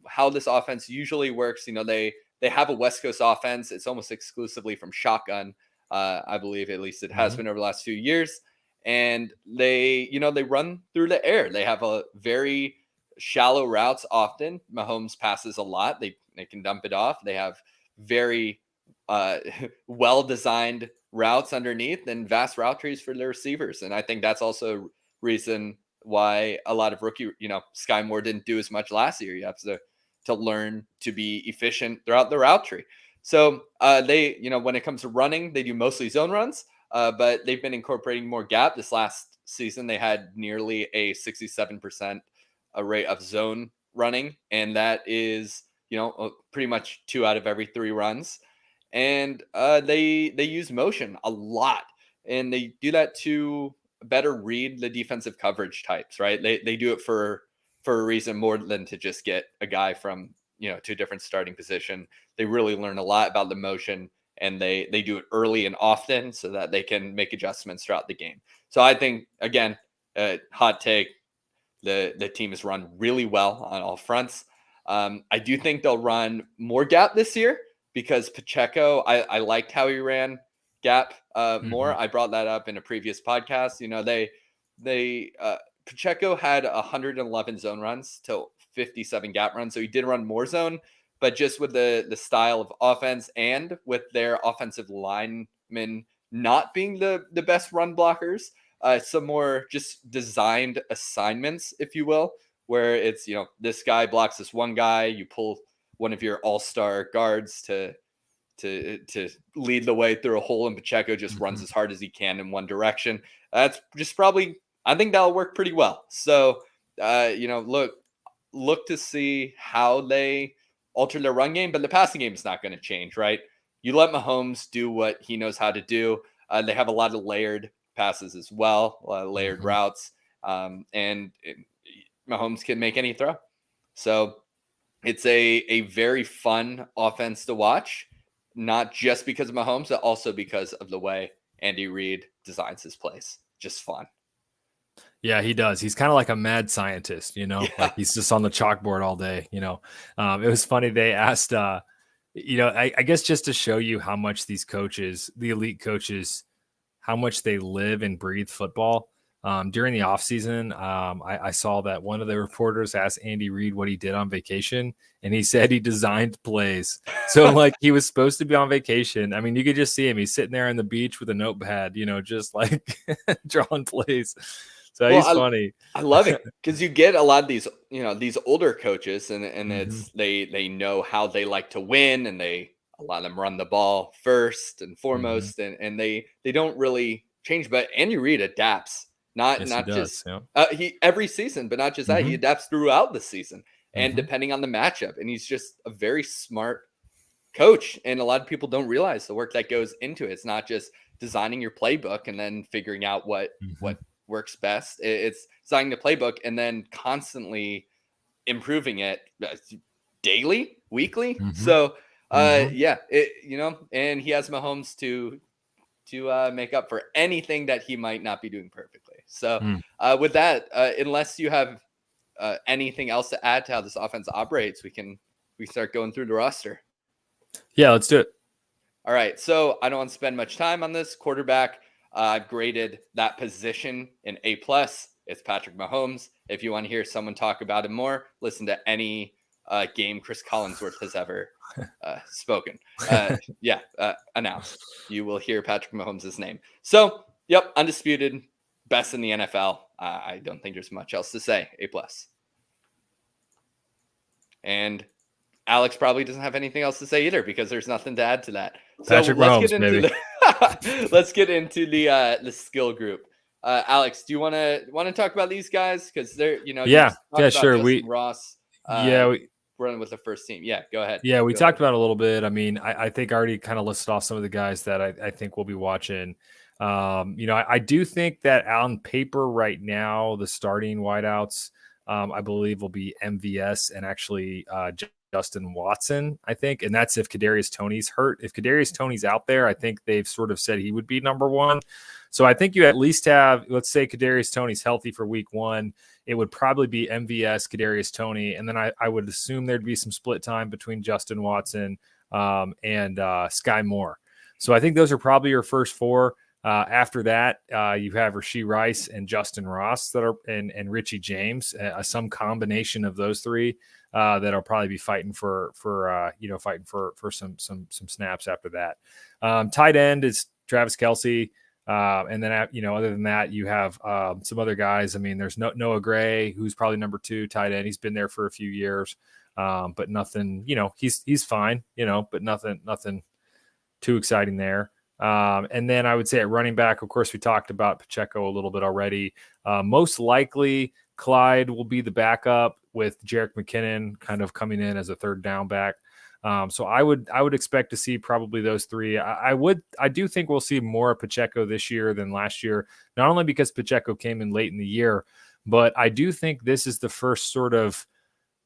How this offense usually works, they have a West Coast offense. It's almost exclusively from shotgun. I believe at least it has been over the last few years. And they run through the air. They have a very shallow routes often. Mahomes passes a lot. They can dump it off. They have very well-designed routes underneath and vast route trees for their receivers. And I think that's also a reason why a lot of rookie, Sky Moore didn't do as much last year. You have to learn to be efficient throughout the route tree. So they, when it comes to running, they do mostly zone runs, but they've been incorporating more gap. This last season, they had nearly a 67% rate of zone running, and that is, pretty much 2 out of every 3 runs. And they use motion a lot, and they do that to better read the defensive coverage types, right? They do it for a reason more than to just get a guy from, to a different starting position. They really learn a lot about the motion, and they do it early and often so that they can make adjustments throughout the game. So I think, again, hot take, the team has run really well on all fronts. I do think they'll run more gap this year because Pacheco, I liked how he ran gap more. I brought that up in a previous podcast. Pacheco had 111 zone runs to 57 gap runs. So he did run more zone, but just with the style of offense and with their offensive linemen not being the best run blockers, some more just designed assignments, if you will, where it's, this guy blocks this one guy, you pull one of your all-star guards to lead the way through a hole, and Pacheco just runs as hard as he can in one direction. That's just probably, I think that'll work pretty well. So, look to see how they alter their run game, but the passing game is not going to change, right? You let Mahomes do what he knows how to do. They have a lot of layered passes as well, layered routes, and Mahomes can make any throw. So it's a very fun offense to watch, not just because of Mahomes, but also because of the way Andy Reid designs his plays. Just fun. Yeah, he does. He's kind of like a mad scientist, like he's just on the chalkboard all day. It was funny. They asked, I guess just to show you how much these coaches, the elite coaches, how much they live and breathe football. During the offseason, I saw that one of the reporters asked Andy Reid what he did on vacation, and he said he designed plays. So, like, he was supposed to be on vacation. I mean, you could just see him. He's sitting there on the beach with a notepad, just like drawing plays. So he's funny. I love it because you get a lot of these, these older coaches, and it's they know how they like to win, and a lot of them run the ball first and foremost, and they don't really change. But Andy Reid adapts. Not just he every season, but not just that, he adapts throughout the season and depending on the matchup. And he's just a very smart coach. And a lot of people don't realize the work that goes into it. It's not just designing your playbook and then figuring out what works best. It's designing the playbook and then constantly improving it daily, weekly. So and he has Mahomes to make up for anything that he might not be doing perfectly. So with that, unless you have anything else to add to how this offense operates, we start going through the roster. Yeah, let's do it. All right. So I don't want to spend much time on this quarterback. I've graded that position in A+. It's Patrick Mahomes. If you want to hear someone talk about him more, listen to any game Chris Collinsworth has ever spoken. Announced. You will hear Patrick Mahomes' name. So, yep, undisputed, best in the NFL. I don't think there's much else to say. A+. And Alex probably doesn't have anything else to say either because there's nothing to add to that. Patrick Mahomes, baby. Let's get into the skill group. Alex, do you want to talk about these guys because they're sure. Ross. running with the first team. Yeah, go ahead. Yeah, we talked about it a little bit. I mean, I think I already kind of listed off some of the guys that I think we'll be watching. I do think that on paper right now, the starting wideouts, I believe, will be MVS and actually Justin Watson, I think. And that's if Kadarius Toney's hurt. If Kadarius Toney's out there, I think they've sort of said he would be number one. So I think you at least have, let's say Kadarius Toney's healthy for week one. It would probably be MVS, Kadarius Toney, and then I would assume there'd be some split time between Justin Watson and Sky Moore. So I think those are probably your first four. After that, you have Rashee Rice and Justin Ross that are and Richie James, some combination of those three that'll probably be fighting for some snaps after that. Tight end is Travis Kelce. And then, other than that, you have some other guys. I mean, there's Noah Gray, who's probably number 2 tight end. He's been there for a few years, but nothing, he's fine, but nothing too exciting there. And then I would say at running back, of course, we talked about Pacheco a little bit already. Most likely Clyde will be the backup with Jerick McKinnon kind of coming in as a third down back. So I would expect to see probably those three. I do think we'll see more of Pacheco this year than last year, not only because Pacheco came in late in the year, but I do think this is the first sort of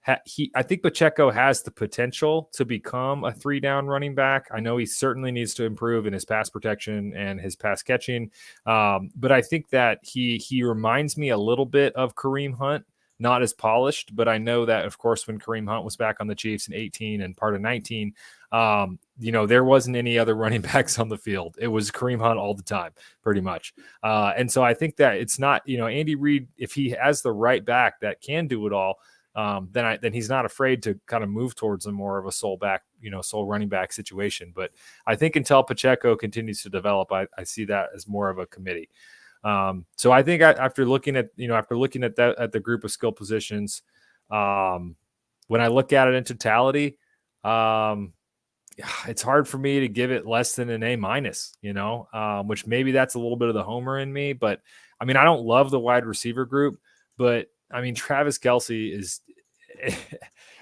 I think Pacheco has the potential to become a 3-down running back. I know he certainly needs to improve in his pass protection and his pass catching. But I think that he reminds me a little bit of Kareem Hunt. Not as polished, but I know that, of course, when Kareem Hunt was back on the Chiefs in 18 and part of 19, there wasn't any other running backs on the field. It was Kareem Hunt all the time, pretty much. And so I think that it's not, Andy Reid, if he has the right back that can do it all, then he's not afraid to kind of move towards a more of a sole running back situation. But I think until Pacheco continues to develop, I see that as more of a committee. So I think after looking at the group of skill positions, when I look at it in totality, it's hard for me to give it less than an A-, which maybe that's a little bit of the homer in me, but I mean, I don't love the wide receiver group, but I mean, Travis Kelce is,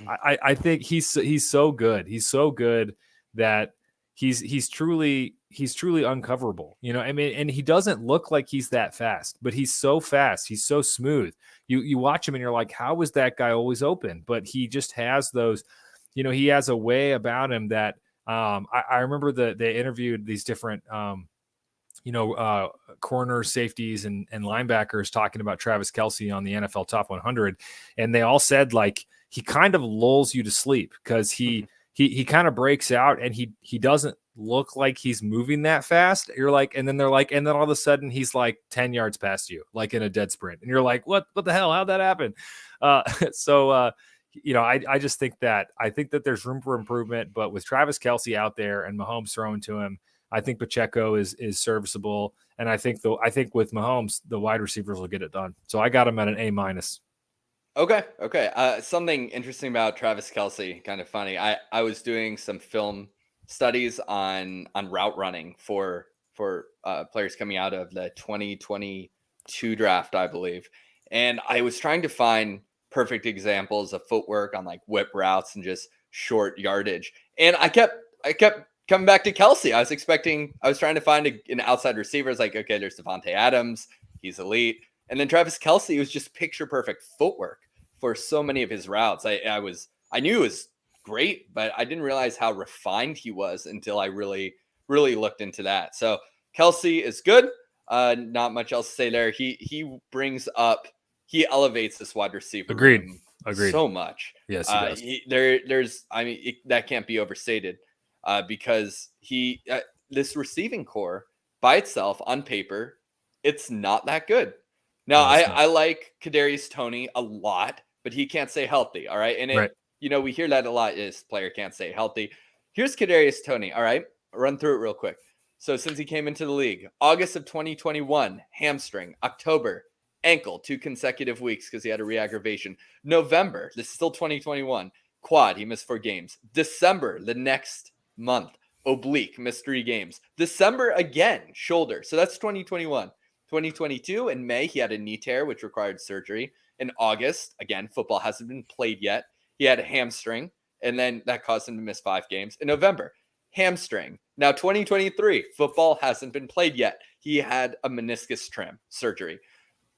I think he's so good. He's so good that he's truly uncoverable, I mean, and he doesn't look like he's that fast, but he's so fast. He's so smooth. You watch him and you're like, how is that guy always open? But he just has those, he has a way about him that I remember they interviewed these different, corners, safeties, and linebackers talking about Travis Kelce on the NFL Top 100. And they all said, like, he kind of lulls you to sleep because he kind of breaks out and he doesn't look like he's moving that fast. You're like, and then they're like, and then all of a sudden he's like 10 yards past you, like in a dead sprint. And you're like, what the hell? How'd that happen? I just think that there's room for improvement, but with Travis Kelce out there and Mahomes throwing to him, I think Pacheco is serviceable. And I think with Mahomes, the wide receivers will get it done. So I got him at an A-. Okay. Something interesting about Travis Kelce, kind of funny. I was doing some film studies on route running for players coming out of the 2022 draft, I believe. And I was trying to find perfect examples of footwork on like whip routes and just short yardage. And I kept coming back to Kelce. I was trying to find an outside receiver. It's like, okay, there's Devontae Adams. He's elite. And then Travis Kelce was just picture perfect footwork for so many of his routes. I knew it was great, but I didn't realize how refined he was until I really, really looked into that. So Kelce is good. Not much else to say there. He elevates this wide receiver. Agreed. So much. Yes, he does. That can't be overstated because this receiving core by itself on paper, it's not that good. Now, I like Kadarius Toney a lot, but he can't stay healthy. All right. And we hear that a lot is player can't stay healthy. Here's Kadarius Toney. All right. I'll run through it real quick. So since he came into the league, August of 2021, hamstring, October, ankle, 2 consecutive weeks because he had a re-aggravation. November, this is still 2021, quad, he missed 4 games. December, the next month, oblique, missed 3 games. December again, shoulder. So that's 2021. 2022, in May, he had a knee tear, which required surgery. In August, again, football hasn't been played yet. he had a hamstring, and then that caused him to miss 5 games. In November, hamstring. Now 2023, football hasn't been played yet. He had a meniscus trim surgery.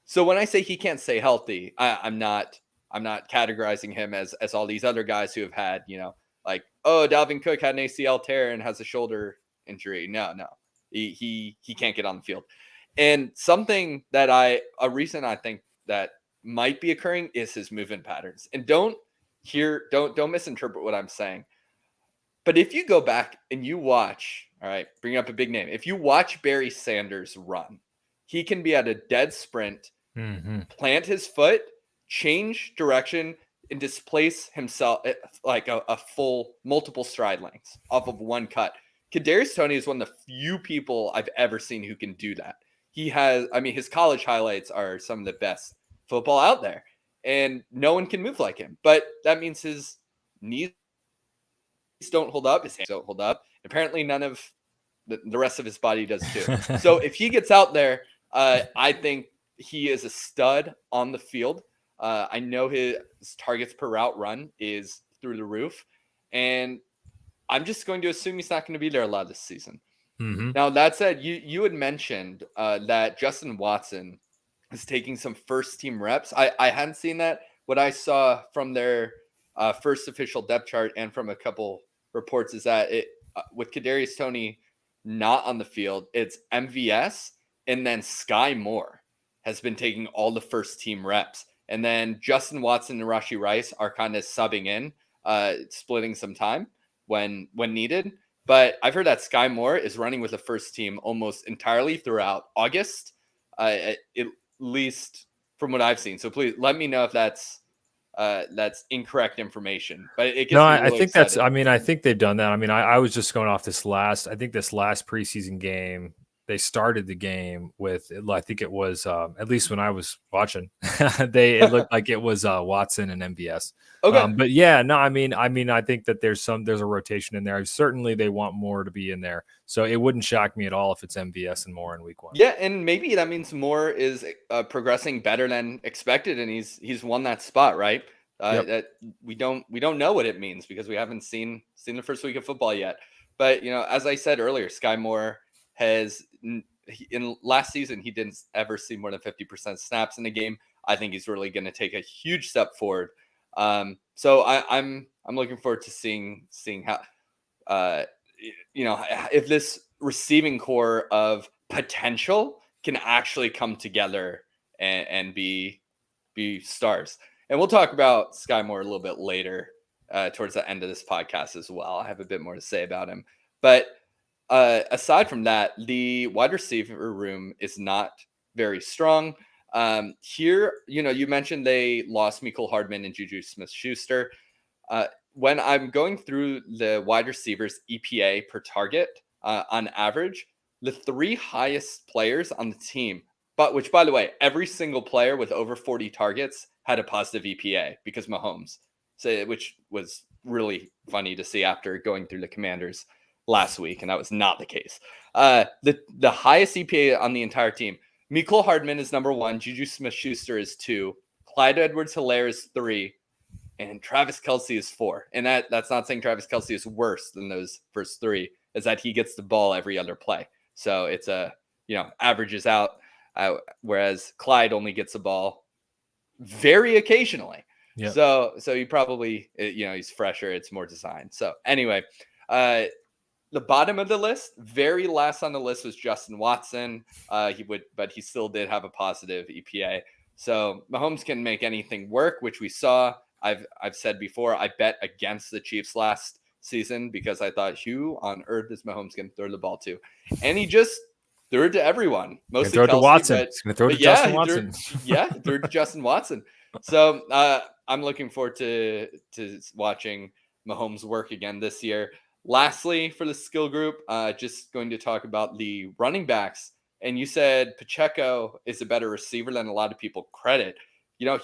So when I say he can't stay healthy, I'm not categorizing him as all these other guys who have had, like, oh, Dalvin Cook had an ACL tear and has a shoulder injury. No. He can't get on the field. And something that a reason I think that might be occurring is his movement patterns. And don't misinterpret what I'm saying. But if you go back and you watch, all right, bring up a big name. If you watch Barry Sanders run, he can be at a dead sprint, plant his foot, change direction, and displace himself like a full multiple stride lengths off of one cut. Kadarius Toney is one of the few people I've ever seen who can do that. His college highlights are some of the best football out there, and no one can move like him. But that means his knees don't hold up, his hands don't hold up. Apparently none of the rest of his body does too. So if he gets out there, I think he is a stud on the field. I know his targets per route run is through the roof, and I'm just going to assume he's not going to be there a lot this season. Now, that said, you had mentioned that Justin Watson is taking some first team reps. I hadn't seen that. What I saw from their first official depth chart and from a couple reports is that with Kadarius Toney not on the field, it's MVS and then Sky Moore has been taking all the first team reps. And then Justin Watson and Rashee Rice are kind of subbing in, splitting some time when needed. But I've heard that Sky Moore is running with the first team almost entirely throughout August, at least from what I've seen. So please let me know if that's incorrect information. But it gets I think excited. I think they've done that. I was just going off this last preseason game. They started the game with, I think it was, at least when I was watching, it looked like it was Watson and MVS. Okay. But yeah, no, I think that there's a rotation in there. Certainly they want Moore to be in there. So it wouldn't shock me at all if it's MVS and Moore in week 1. Yeah. And maybe that means Moore is progressing better than expected. And he's won that spot, right? That we don't know what it means because we haven't seen the first week of football yet. But, as I said earlier, Sky Moore in last season, he didn't ever see more than 50% snaps in a game. I think he's really going to take a huge step forward. So I'm looking forward to seeing how, if this receiving core of potential can actually come together and be stars. And we'll talk about Sky Moore a little bit later, towards the end of this podcast as well. I have a bit more to say about him, but aside from that, the wide receiver room is not very strong. Here, you mentioned they lost Mecole Hardman and Juju Smith-Schuster. When I'm going through the wide receivers EPA per target, on average, the 3 highest players on the team, which by the way, every single player with over 40 targets had a positive EPA because Mahomes, which was really funny to see after going through the Commanders last week, and that was not the case. The highest EPA on the entire team, Mecole Hardman is number 1, Juju Smith-Schuster is 2, Clyde Edwards-Helaire is 3, and Travis Kelce is 4. And that's not saying Travis Kelce is worse than those first 3, is that he gets the ball every other play. So it's averages out, whereas Clyde only gets the ball very occasionally. Yep. So he probably, he's fresher, it's more designed. So anyway, the bottom of the list, very last on the list, was Justin Watson. But he still did have a positive EPA. So Mahomes can make anything work, which we saw. I've said before, I bet against the Chiefs last season because I thought, who on earth is Mahomes going to throw the ball to? And he just threw it to everyone. Mostly throw it to Watson. He's going to throw it to Justin Watson. Threw it to Justin Watson. So I'm looking forward to watching Mahomes work again this year. Lastly, for the skill group, just going to talk about the running backs. And you said Pacheco is a better receiver than a lot of people credit.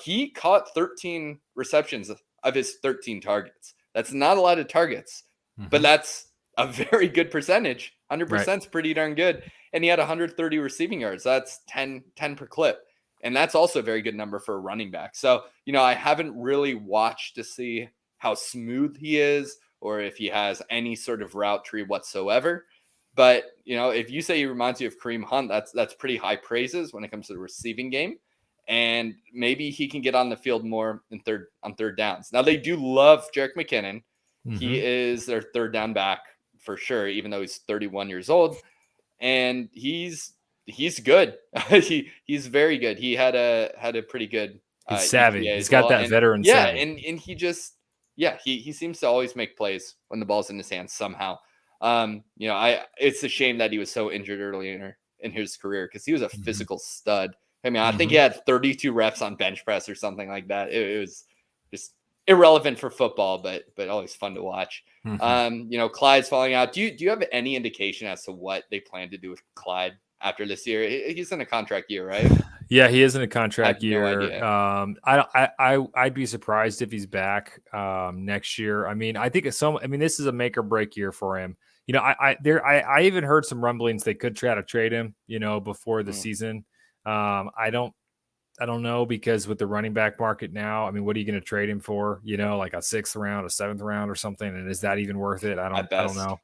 He caught 13 receptions of his 13 targets. That's not a lot of targets, but that's a very good percentage. 100% is pretty darn good. And he had 130 receiving yards. That's 10 per clip. And that's also a very good number for a running back. So, I haven't really watched to see how smooth he is or if he has any sort of route tree whatsoever. But, if you say he reminds you of Kareem Hunt, that's pretty high praises when it comes to the receiving game. And maybe he can get on the field more on third downs. Now, they do love Jerick McKinnon. Mm-hmm. He is their third down back for sure, even though he's 31 years old. And he's good. He's very good. He had a pretty good he's savvy. He's got that veteran savvy. And he just he seems to always make plays when the ball's in his hands somehow. It's a shame that he was so injured earlier in his career because he was a physical stud. I mean, I think he had 32 reps on bench press or something like that. It was just irrelevant for football, but always fun to watch. Clyde's falling out. Do you have any indication as to what they plan to do with Clyde after this year? He's in a contract year, right? Yeah, he is in a contract year. No I'd be surprised if he's back next year. I mean, I think this is a make or break year for him. I even heard some rumblings they could try to trade him, before the season. I don't know, because with the running back market now, I mean, what are you going to trade him for? Like a 6th round, a 7th round or something. And is that even worth it? I don't know.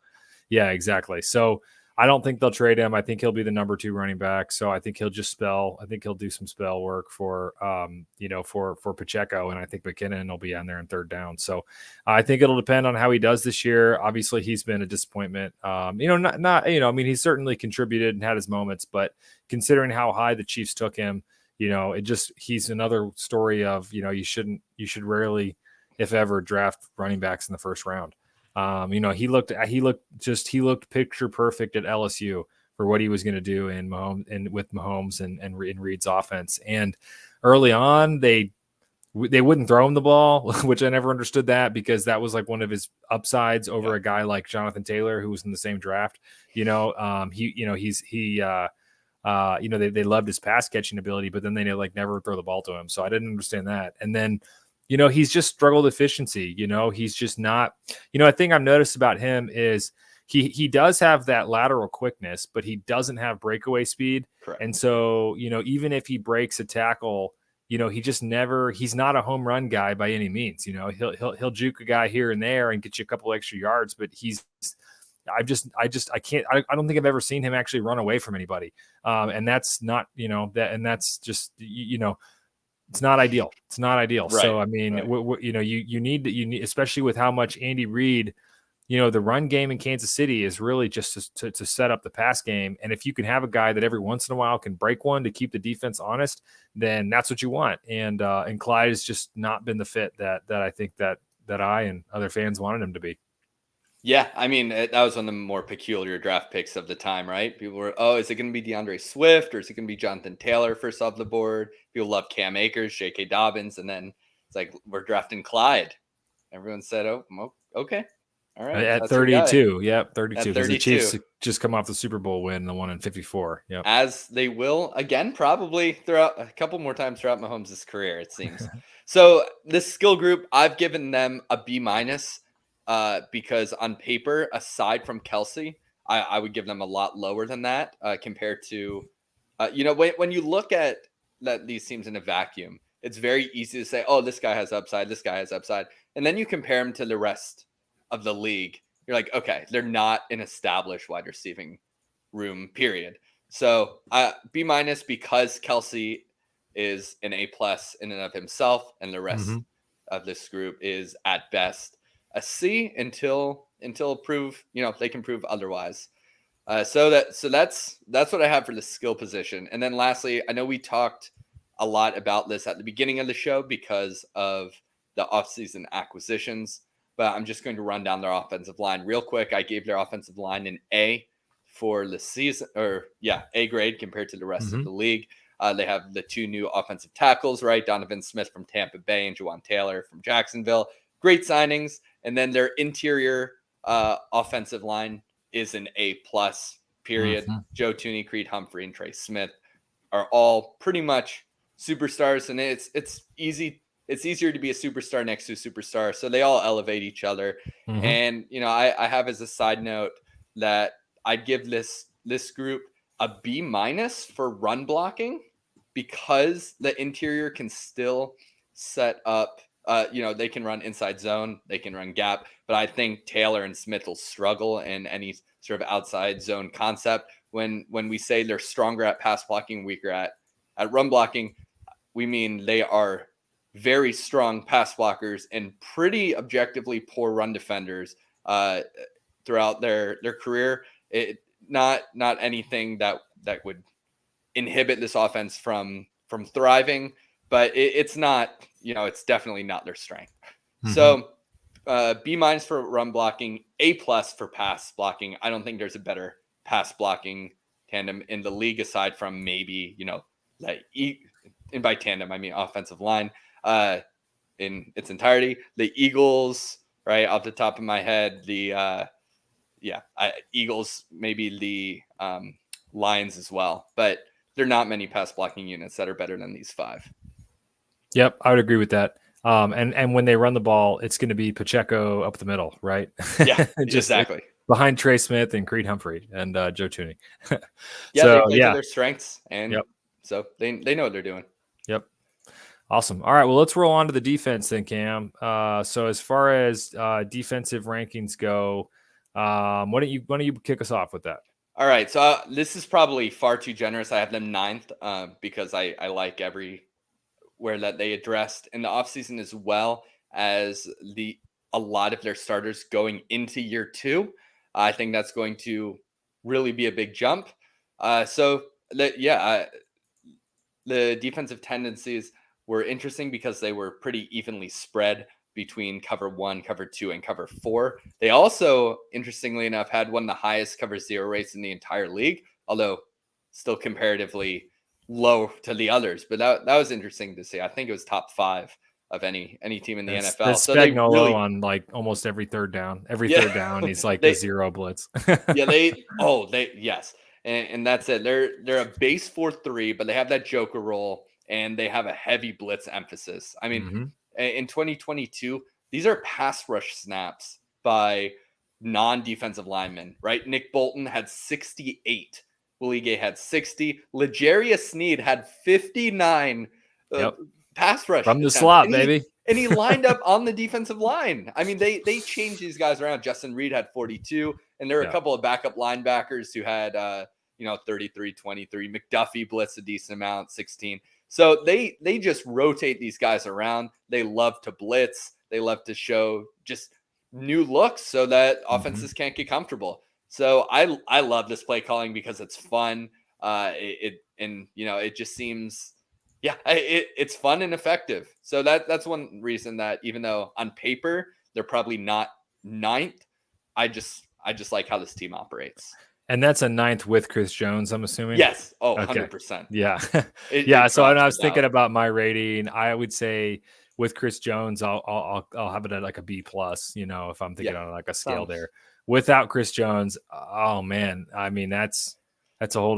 Yeah, exactly. So I don't think they'll trade him. I think he'll be the number 2 running back. So I think he'll just he'll do some spell work for Pacheco. And I think McKinnon will be on there in third down. So I think it'll depend on how he does this year. Obviously he's been a disappointment. He's certainly contributed and had his moments, but considering how high the Chiefs took him, he's another story of, you should rarely, if ever, draft running backs in the first round. He looked picture perfect at LSU for what he was going to do with Mahomes and in Reed's offense. And early on, they wouldn't throw him the ball, which I never understood that, because that was like one of his upsides over a guy like Jonathan Taylor, who was in the same draft. They loved his pass catching ability, but then they never throw the ball to him. So I didn't understand that. And then, he's just struggled efficiency. He's just not, a thing I've noticed about him is he does have that lateral quickness, but he doesn't have breakaway speed. Correct. And so, even if he breaks a tackle, he's not a home run guy by any means. He'll juke a guy here and there and get you a couple extra yards, but I don't think I've ever seen him actually run away from anybody. And that's not, that's just, it's not ideal. It's not ideal. Right. So, I mean, you need, especially with how much Andy Reid, the run game in Kansas City is really just to set up the pass game. And if you can have a guy that every once in a while can break one to keep the defense honest, then that's what you want. And Clyde has just not been the fit that I think that I and other fans wanted him to be. Yeah, I mean, that was one of the more peculiar draft picks of the time, right? People were, is it going to be DeAndre Swift or is it going to be Jonathan Taylor first off the board? People love Cam Akers, J.K. Dobbins, and then it's like, we're drafting Clyde. Everyone said, okay. All right. At 32. Yep, 32. Because the Chiefs just come off the Super Bowl win, the one in 54. Yep. As they will, again, probably throughout a couple more times throughout Mahomes' career, it seems. So this skill group, I've given them a B-. Because on paper, aside from Kelsey, I would give them a lot lower than that compared to, when you look at these teams in a vacuum, it's very easy to say, this guy has upside, this guy has upside. And then you compare them to the rest of the league. You're like, okay, they're not an established wide receiving room, period. So B- because Kelsey is an A+ in and of himself, and the rest of this group is at best a C until they can prove otherwise. So that's what I have for the skill position. And then lastly, I know we talked a lot about this at the beginning of the show because of the offseason acquisitions, but I'm just going to run down their offensive line real quick. I gave their offensive line an A for the season, A grade compared to the rest of the league. They have the 2 new offensive tackles, right? Donovan Smith from Tampa Bay and Juwan Taylor from Jacksonville. Great signings. And then their interior offensive line is an A+, period. Joe Thuney, Creed Humphrey, and Trey Smith are all pretty much superstars. And it's easy. It's easier to be a superstar next to a superstar. So they all elevate each other. And, I have as a side note that I'd give this group a B- for run blocking because the interior can still set up They can run inside zone, they can run gap, but I think Taylor and Smith will struggle in any sort of outside zone concept. When we say they're stronger at pass blocking, weaker at run blocking, we mean they are very strong pass blockers and pretty objectively poor run defenders throughout their career. Not anything that would inhibit this offense from thriving, but it's not, it's definitely not their strength. Mm-hmm. So B- for run blocking, A+ for pass blocking. I don't think there's a better pass blocking tandem in the league aside from maybe, and by tandem, I mean offensive line in its entirety. The Eagles, right off the top of my head, Eagles, maybe the Lions as well, but there are not many pass blocking units that are better than these 5. Yep, I would agree with that. And when they run the ball, it's going to be Pacheco up the middle, right? Yeah, exactly. Behind Trey Smith and Creed Humphrey and Joe Thuney. They play to their strengths, and so they know what they're doing. Yep. Awesome. All right, well, let's roll on to the defense then, Cam. So as far as defensive rankings go, why don't you kick us off with that? All right, so this is probably far too generous. I have them 9th because I like everywhere that they addressed in the offseason, as well as a lot of their starters going into year 2. I think that's going to really be a big jump. The defensive tendencies were interesting because they were pretty evenly spread between cover 1, cover 2, and cover 4. They also, interestingly enough, had one of the highest cover 0 rates in the entire league, although still comparatively low to the others. But that was interesting to see. I think it was top 5 of any team in the NFL. That's so Spagnuolo they really, on like almost every third down. Third down, he's like the 0 blitz. Yes. And that's it. They're a base 4-3, but they have that joker role and they have a heavy blitz emphasis. I mean, in 2022, these are pass rush snaps by non-defensive linemen, right? Nick Bolton had 68. Willie Gay had 60. L'Jarius Sneed had 59 pass rush from the slot, baby. And he lined up on the defensive line. I mean, they changed these guys around. Justin Reed had 42, and there were a couple of backup linebackers who had 33, 23. McDuffie blitzed a decent amount, 16. So they just rotate these guys around. They love to blitz. They love to show just new looks so that offenses can't get comfortable. So I love this play calling because it's fun. It just seems, it's fun and effective. So that's one reason that even though on paper they're probably not 9th, I just like how this team operates. And that's a 9th with Chris Jones, I'm assuming? Yes. Oh, okay. 100%. Yeah. So when I was thinking about my rating, I would say with Chris Jones, I'll have it at like a B+, if I'm thinking on like a scale there. Without Chris Jones, oh man, I mean, that's a whole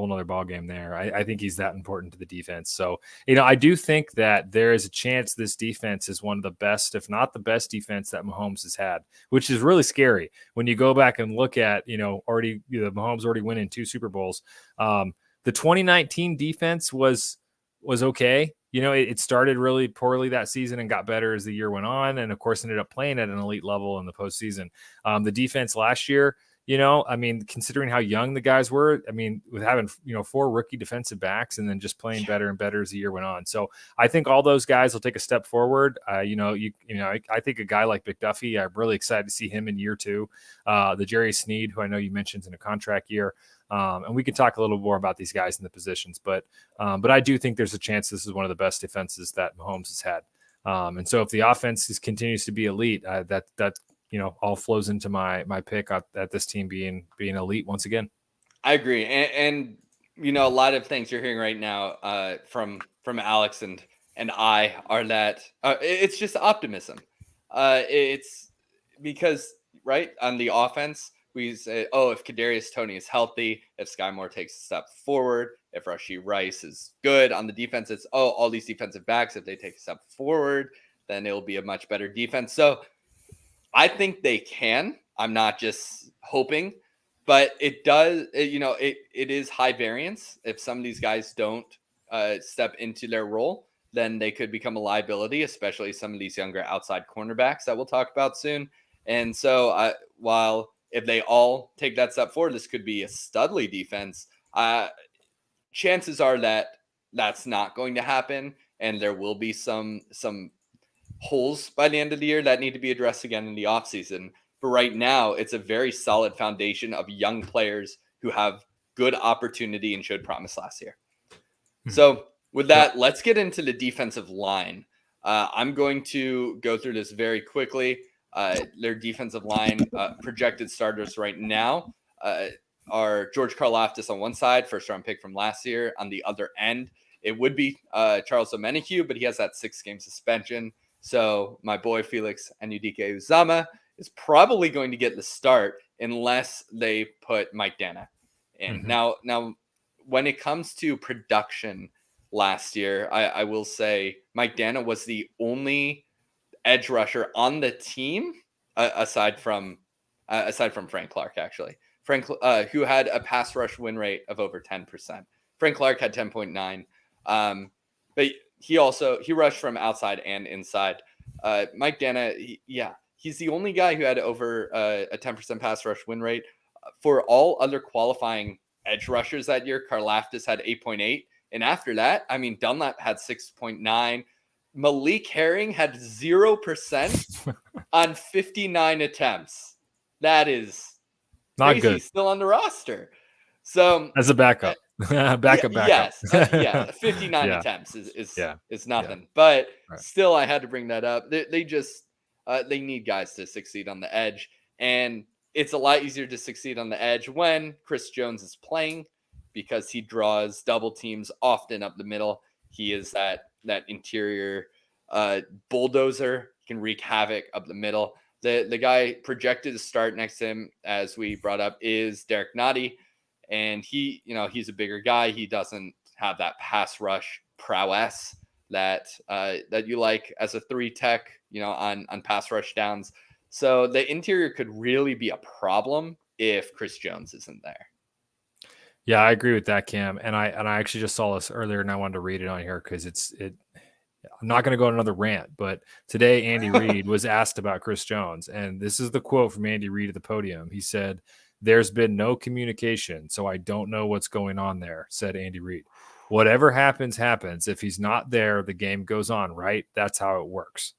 nother ball game there. I think he's that important to the defense. So, I do think that there is a chance this defense is one of the best, if not the best defense that Mahomes has had, which is really scary when you go back and look at, Mahomes already winning 2 Super Bowls. The 2019 defense was okay. It started really poorly that season and got better as the year went on. And of course ended up playing at an elite level in the postseason. The defense last year, considering how young the guys were, with having, 4 rookie defensive backs and then just playing better and better as the year went on. So I think all those guys will take a step forward. I think a guy like McDuffie, I'm really excited to see him in year 2. The Jerry Sneed, who I know you mentioned in a contract year. And we can talk a little more about these guys in the positions, but I do think there's a chance this is one of the best defenses that Mahomes has had. And so if the offense continues to be elite, that all flows into my pick at this team being elite once again. I agree. And a lot of things you're hearing right now from Alex and I are that it's just optimism. It's because, right, on the offense, we say, if Kadarius Toney is healthy, if Sky Moore takes a step forward, if Rashee Rice is good. On the defense, it's, all these defensive backs, if they take a step forward, then it'll be a much better defense. So I think they can. I'm not just hoping, but it does, it is high variance. If some of these guys don't step into their role, then they could become a liability, especially some of these younger outside cornerbacks that we'll talk about soon. And so while if they all take that step forward, this could be a Studley defense. Chances are that that's not going to happen, and there will be some holes by the end of the year that need to be addressed again in the offseason. But right now, it's a very solid foundation of young players who have good opportunity and showed promise last year. So with that, let's get into the defensive line. I'm going to go through this very quickly. Their defensive line projected starters right now are George Karlaftis on one side, first-round pick from last year. On the other end, it would be Charles Omenihu, but he has that 6-game suspension. So my boy Felix Anudike-Uzomah is probably going to get the start unless they put Mike Danna in. Now, when it comes to production last year, I will say Mike Danna was the only edge rusher on the team aside from Frank Clark, actually. Frank, who had a pass rush win rate of over 10%. Frank Clark had 10.9. But he rushed from outside and inside. Mike Danna, he's the only guy who had over a 10% pass rush win rate. For all other qualifying edge rushers that year, Karlaftis had 8.8. And after that, I mean, Dunlap had 6.9. Malik Herring had 0% on 59 attempts. That is not crazy. Good. Still on the roster. So as a backup, backup. Yes. 59 attempts is nothing. Yeah. But still, I had to bring that up. They just they need guys to succeed on the edge. And it's a lot easier to succeed on the edge when Chris Jones is playing because he draws double teams often up the middle. He is that interior bulldozer. He can wreak havoc up the middle. The guy projected to start next to him, as we brought up, is Derek Nottie. And he's a bigger guy. He doesn't have that pass rush prowess that you like as a 3 tech, on pass rush downs. So the interior could really be a problem if Chris Jones isn't there. Yeah, I agree with that, Cam. And I actually just saw this earlier, and I wanted to read it on here because I'm not going to go on another rant, but today Andy Reid was asked about Chris Jones, and this is the quote from Andy Reid at the podium. He said, "There's been no communication, so I don't know what's going on there," said Andy Reid. Whatever happens, happens. If he's not there, the game goes on, right? That's how it works.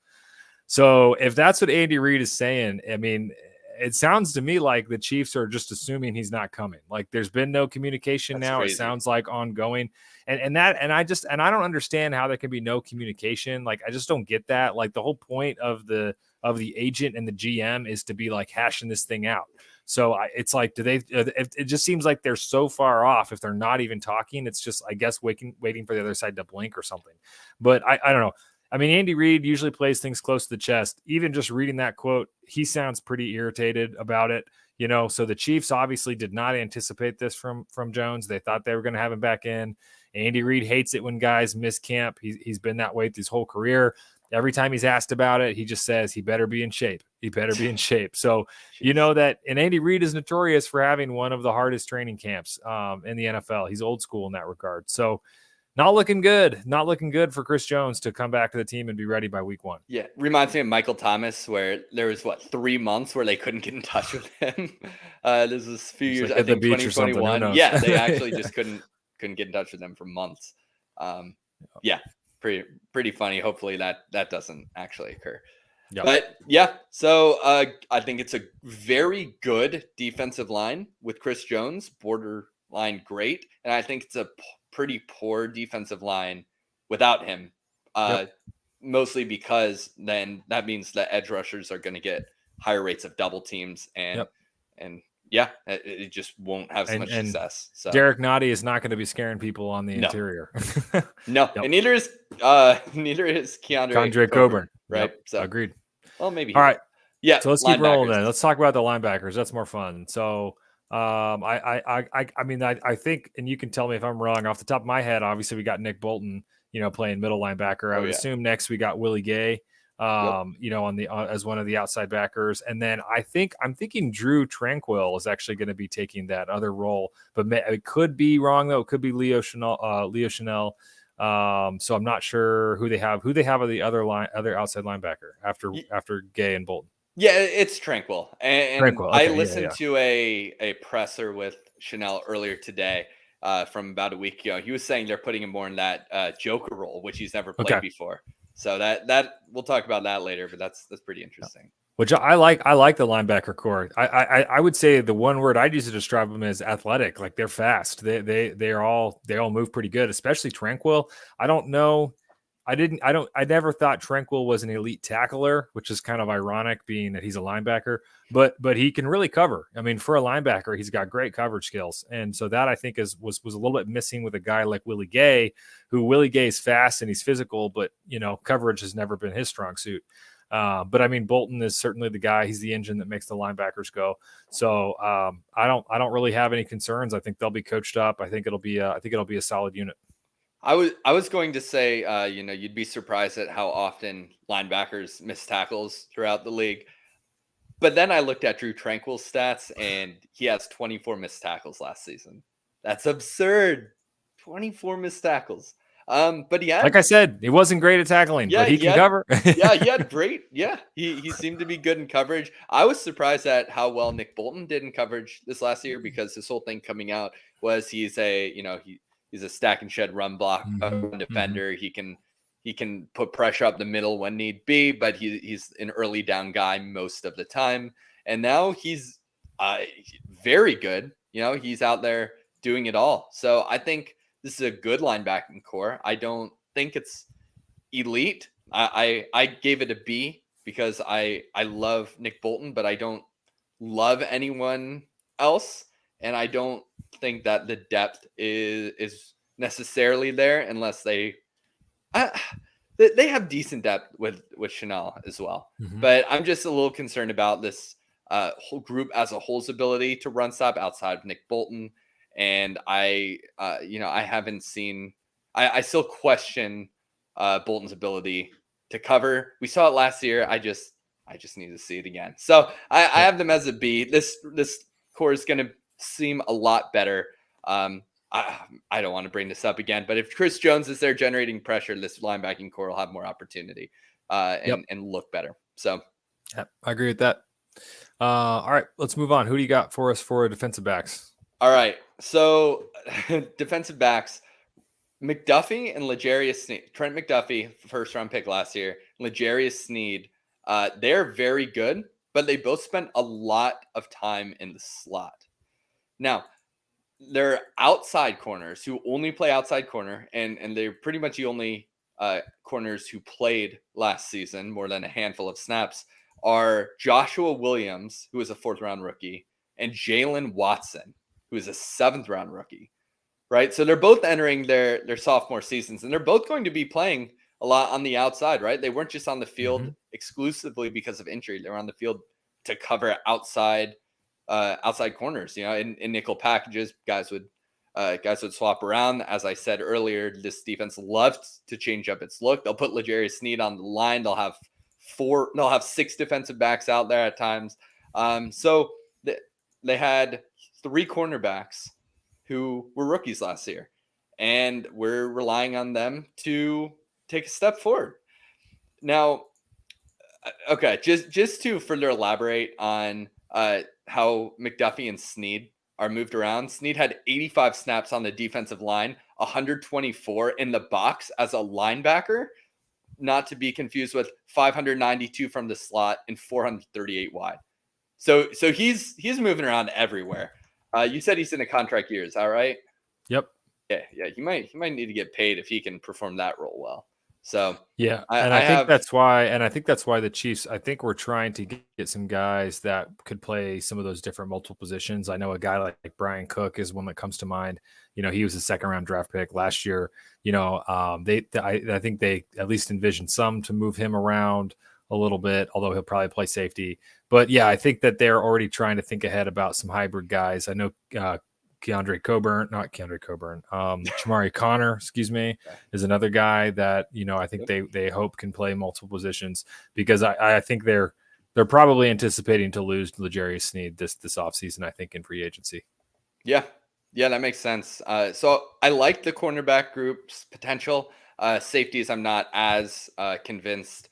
So if that's what Andy Reid is saying, I mean, it sounds to me like the Chiefs are just assuming he's not coming. Like there's been no communication. That's now crazy. It sounds like ongoing. And I don't understand how there can be no communication. Like, I just don't get that. Like the whole point of the agent and the GM is to be like hashing this thing out. So it's like, it just seems like they're so far off. If they're not even talking, it's just, I guess, waiting for the other side to blink or something. But I don't know. I mean, Andy Reid usually plays things close to the chest. Even just reading that quote, he sounds pretty irritated about it. So the Chiefs obviously did not anticipate this from Jones. They thought they were going to have him back in. Andy Reid hates it when guys miss camp. He's been that way his whole career. Every time he's asked about it, he just says he better be in shape. He better be in shape. So that, and Andy Reid is notorious for having one of the hardest training camps in the NFL. He's old school in that regard. So not looking good. Not looking good for Chris Jones to come back to the team and be ready by week 1. Yeah, reminds me of Michael Thomas, where there was 3 months where they couldn't get in touch with him. This was a few years, like I think 2021. Yeah, they actually just couldn't get in touch with them for months. Yeah, pretty funny. Hopefully that doesn't actually occur. Yep. But yeah, so I think it's a very good defensive line with Chris Jones, borderline great, and I think it's a pretty poor defensive line without him. Mostly because then that means the edge rushers are going to get higher rates of double teams, and it just won't have so much success. So Derek Nottie is not going to be scaring people on the interior. No, and neither is Keondre Coburn. Right. Yep. So agreed. Well, maybe. All right. Yeah. So let's keep rolling then. Let's talk about the linebackers. That's more fun. So I mean, I think, and you can tell me if I'm wrong, off the top of my head, obviously we got Nick Bolton, playing middle linebacker. I would assume next we got Willie Gay, on the as one of the outside backers. And then I'm thinking Drew Tranquil is actually going to be taking that other role, but it could be wrong though. It could be Leo Chanel. So I'm not sure who they have of the other outside linebacker after Gay and Bolton. Yeah, it's Tranquill. And Tranquill. Okay, I listened to a presser with Chenal earlier today from about a week ago. He was saying they're putting him more in that Joker role, which he's never played before. So that we'll talk about that later, but that's pretty interesting. Which I like the linebacker core. I would say the one word I'd use to describe them is athletic. Like they're fast. They all move pretty good, especially Tranquill. I don't know. I never thought Tranquill was an elite tackler, which is kind of ironic being that he's a linebacker, but he can really cover. I mean, for a linebacker, he's got great coverage skills. And so that I think was a little bit missing with a guy like Willie Gay, who Willie Gay is fast and he's physical, but coverage has never been his strong suit. But I mean, Bolton is certainly the guy. He's the engine that makes the linebackers go. So I don't really have any concerns. I think they'll be coached up. I think it'll be a solid unit. I was going to say, you'd be surprised at how often linebackers miss tackles throughout the league. But then I looked at Drue Tranquill's stats, and he has 24 missed tackles last season. That's absurd. 24 missed tackles. But he had, like I said, he wasn't great at tackling, but he can cover. Yeah, he had great. Yeah, he seemed to be good in coverage. I was surprised at how well Nick Bolton did in coverage this last year, because his whole thing coming out was he's a stack and shed run block defender. Mm-hmm. He can put pressure up the middle when need be, but he's an early down guy most of the time. And now he's very good. He's out there doing it all. So I think this is a good linebacking core. I don't think it's elite. I gave it a B because I love Nick Bolton, but I don't love anyone else. And I don't think that the depth is necessarily there unless they have decent depth with Chenal as well. Mm-hmm. But I'm just a little concerned about this whole group as a whole's ability to run stop outside of Nick Bolton. And I haven't seen. I still question Bolton's ability to cover. We saw it last year. I just need to see it again. So I have them as a B. This core is going to seem a lot better. I don't want to bring this up again, but if Chris Jones is there generating pressure, this linebacking core will have more opportunity and look better. So I agree with that. All right, let's move on. Who do you got for us for defensive backs? All right. So defensive backs, McDuffie and L'Jarius Sneed. Trent McDuffie, first round pick last year. L'Jarius Sneed, they're very good, but they both spent a lot of time in the slot. Now, they're outside corners who only play outside corner, and they're pretty much the only corners who played last season, more than a handful of snaps, are Joshua Williams, who is a 4th round rookie, and Jalen Watson, who is a 7th round rookie, right? So they're both entering their sophomore seasons, and they're both going to be playing a lot on the outside, right? They weren't just on the field exclusively because of injury. They were on the field to cover outside corners, in nickel packages. Guys would swap around. As I said earlier, this defense loves to change up its look. They'll put L'Jarius Sneed on the line. They'll have 6 defensive backs out there at times. So they had 3 cornerbacks who were rookies last year, and we're relying on them to take a step forward. Now, okay, just to further elaborate on how McDuffie and Sneed are moved around. Sneed had 85 snaps on the defensive line, 124 in the box as a linebacker, not to be confused with 592 from the slot and 438 wide. So he's moving around everywhere. You said he's in a contract year, is that right? Yep. Yeah. He might need to get paid if he can perform that role well. So yeah, I think that's why the Chiefs, I think we're trying to get some guys that could play some of those different multiple positions. I know a guy like Brian Cook is one that comes to mind. He was a 2nd round draft pick last year. I think they at least envision some to move him around a little bit, although he'll probably play safety. But yeah, I think that they're already trying to think ahead about some hybrid guys. I know Chamari Connor, is another guy that, I think they hope can play multiple positions, because I think they're probably anticipating to lose L'Jarius Sneed this offseason, I think, in free agency. Yeah. Yeah, that makes sense. So I like the cornerback group's potential. Safeties, I'm not as convinced.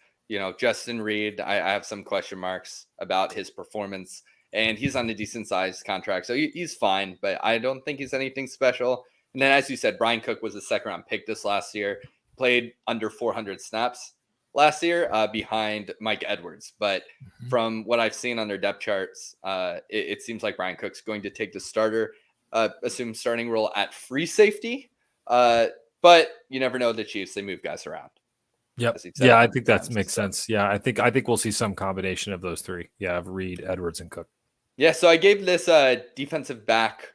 Justin Reed, I have some question marks about his performance, and he's on a decent sized contract, so he's fine, but I don't think he's anything special. And then, as you said, Brian Cook was a second round pick this last year, played under 400 snaps last year behind Mike Edwards. But from what I've seen on their depth charts, it seems like Brian Cook's going to take the assumed starting role at free safety. But you never know the Chiefs. They move guys around. Yep. Yeah, I think that makes sense. Yeah, I think we'll see some combination of those three. Yeah, of Reed, Edwards, and Cook. Yeah, so I gave this defensive back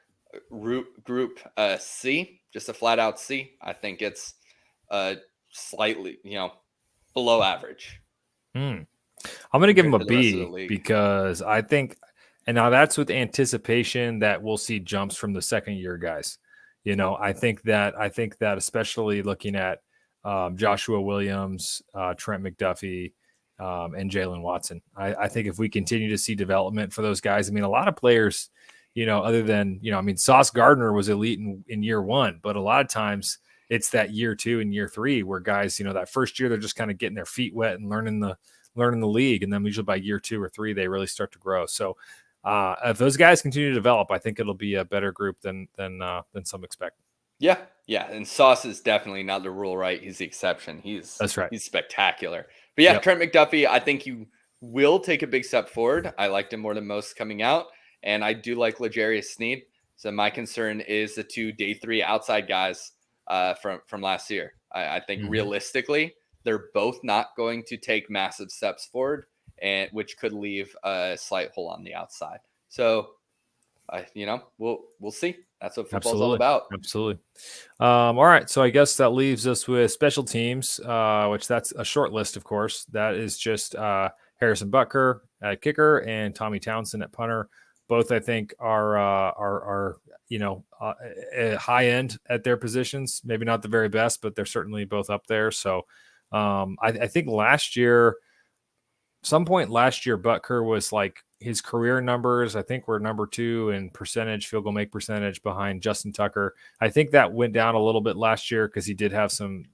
group C, just a flat out C. I think it's slightly, below average. I'm going to give him a B because I think, and now that's with anticipation that we'll see jumps from the second year guys. I think that especially looking at Joshua Williams, Trent McDuffie, and Jalen Watson. I think if we continue to see development for those guys, I mean, a lot of players, other than, Sauce Gardner was elite in year one, but a lot of times it's that year 2 and year 3 where guys, that first year, they're just kind of getting their feet wet and learning the league. And then usually by year 2 or 3, they really start to grow. So if those guys continue to develop, I think it'll be a better group than some expect. Yeah. And Sauce is definitely not the rule, right? He's the exception. That's right. He's spectacular. But yeah, Trent McDuffie, I think you will take a big step forward. I liked him more than most coming out. And I do like L'Jarius Sneed. So my concern is the 2 day 3 outside guys from last year. I think realistically, they're both not going to take massive steps forward, and which could leave a slight hole on the outside. So, we'll see. That's what football's all about. Absolutely. All right. So I guess that leaves us with special teams, which that's a short list, of course. That is just Harrison Butker at kicker and Tommy Townsend at punter. Both, I think, are high end at their positions. Maybe not the very best, but they're certainly both up there. So I think some point last year, Butker was like his career numbers, I think, were number 2 in field goal make percentage behind Justin Tucker. I think that went down a little bit last year because he did have some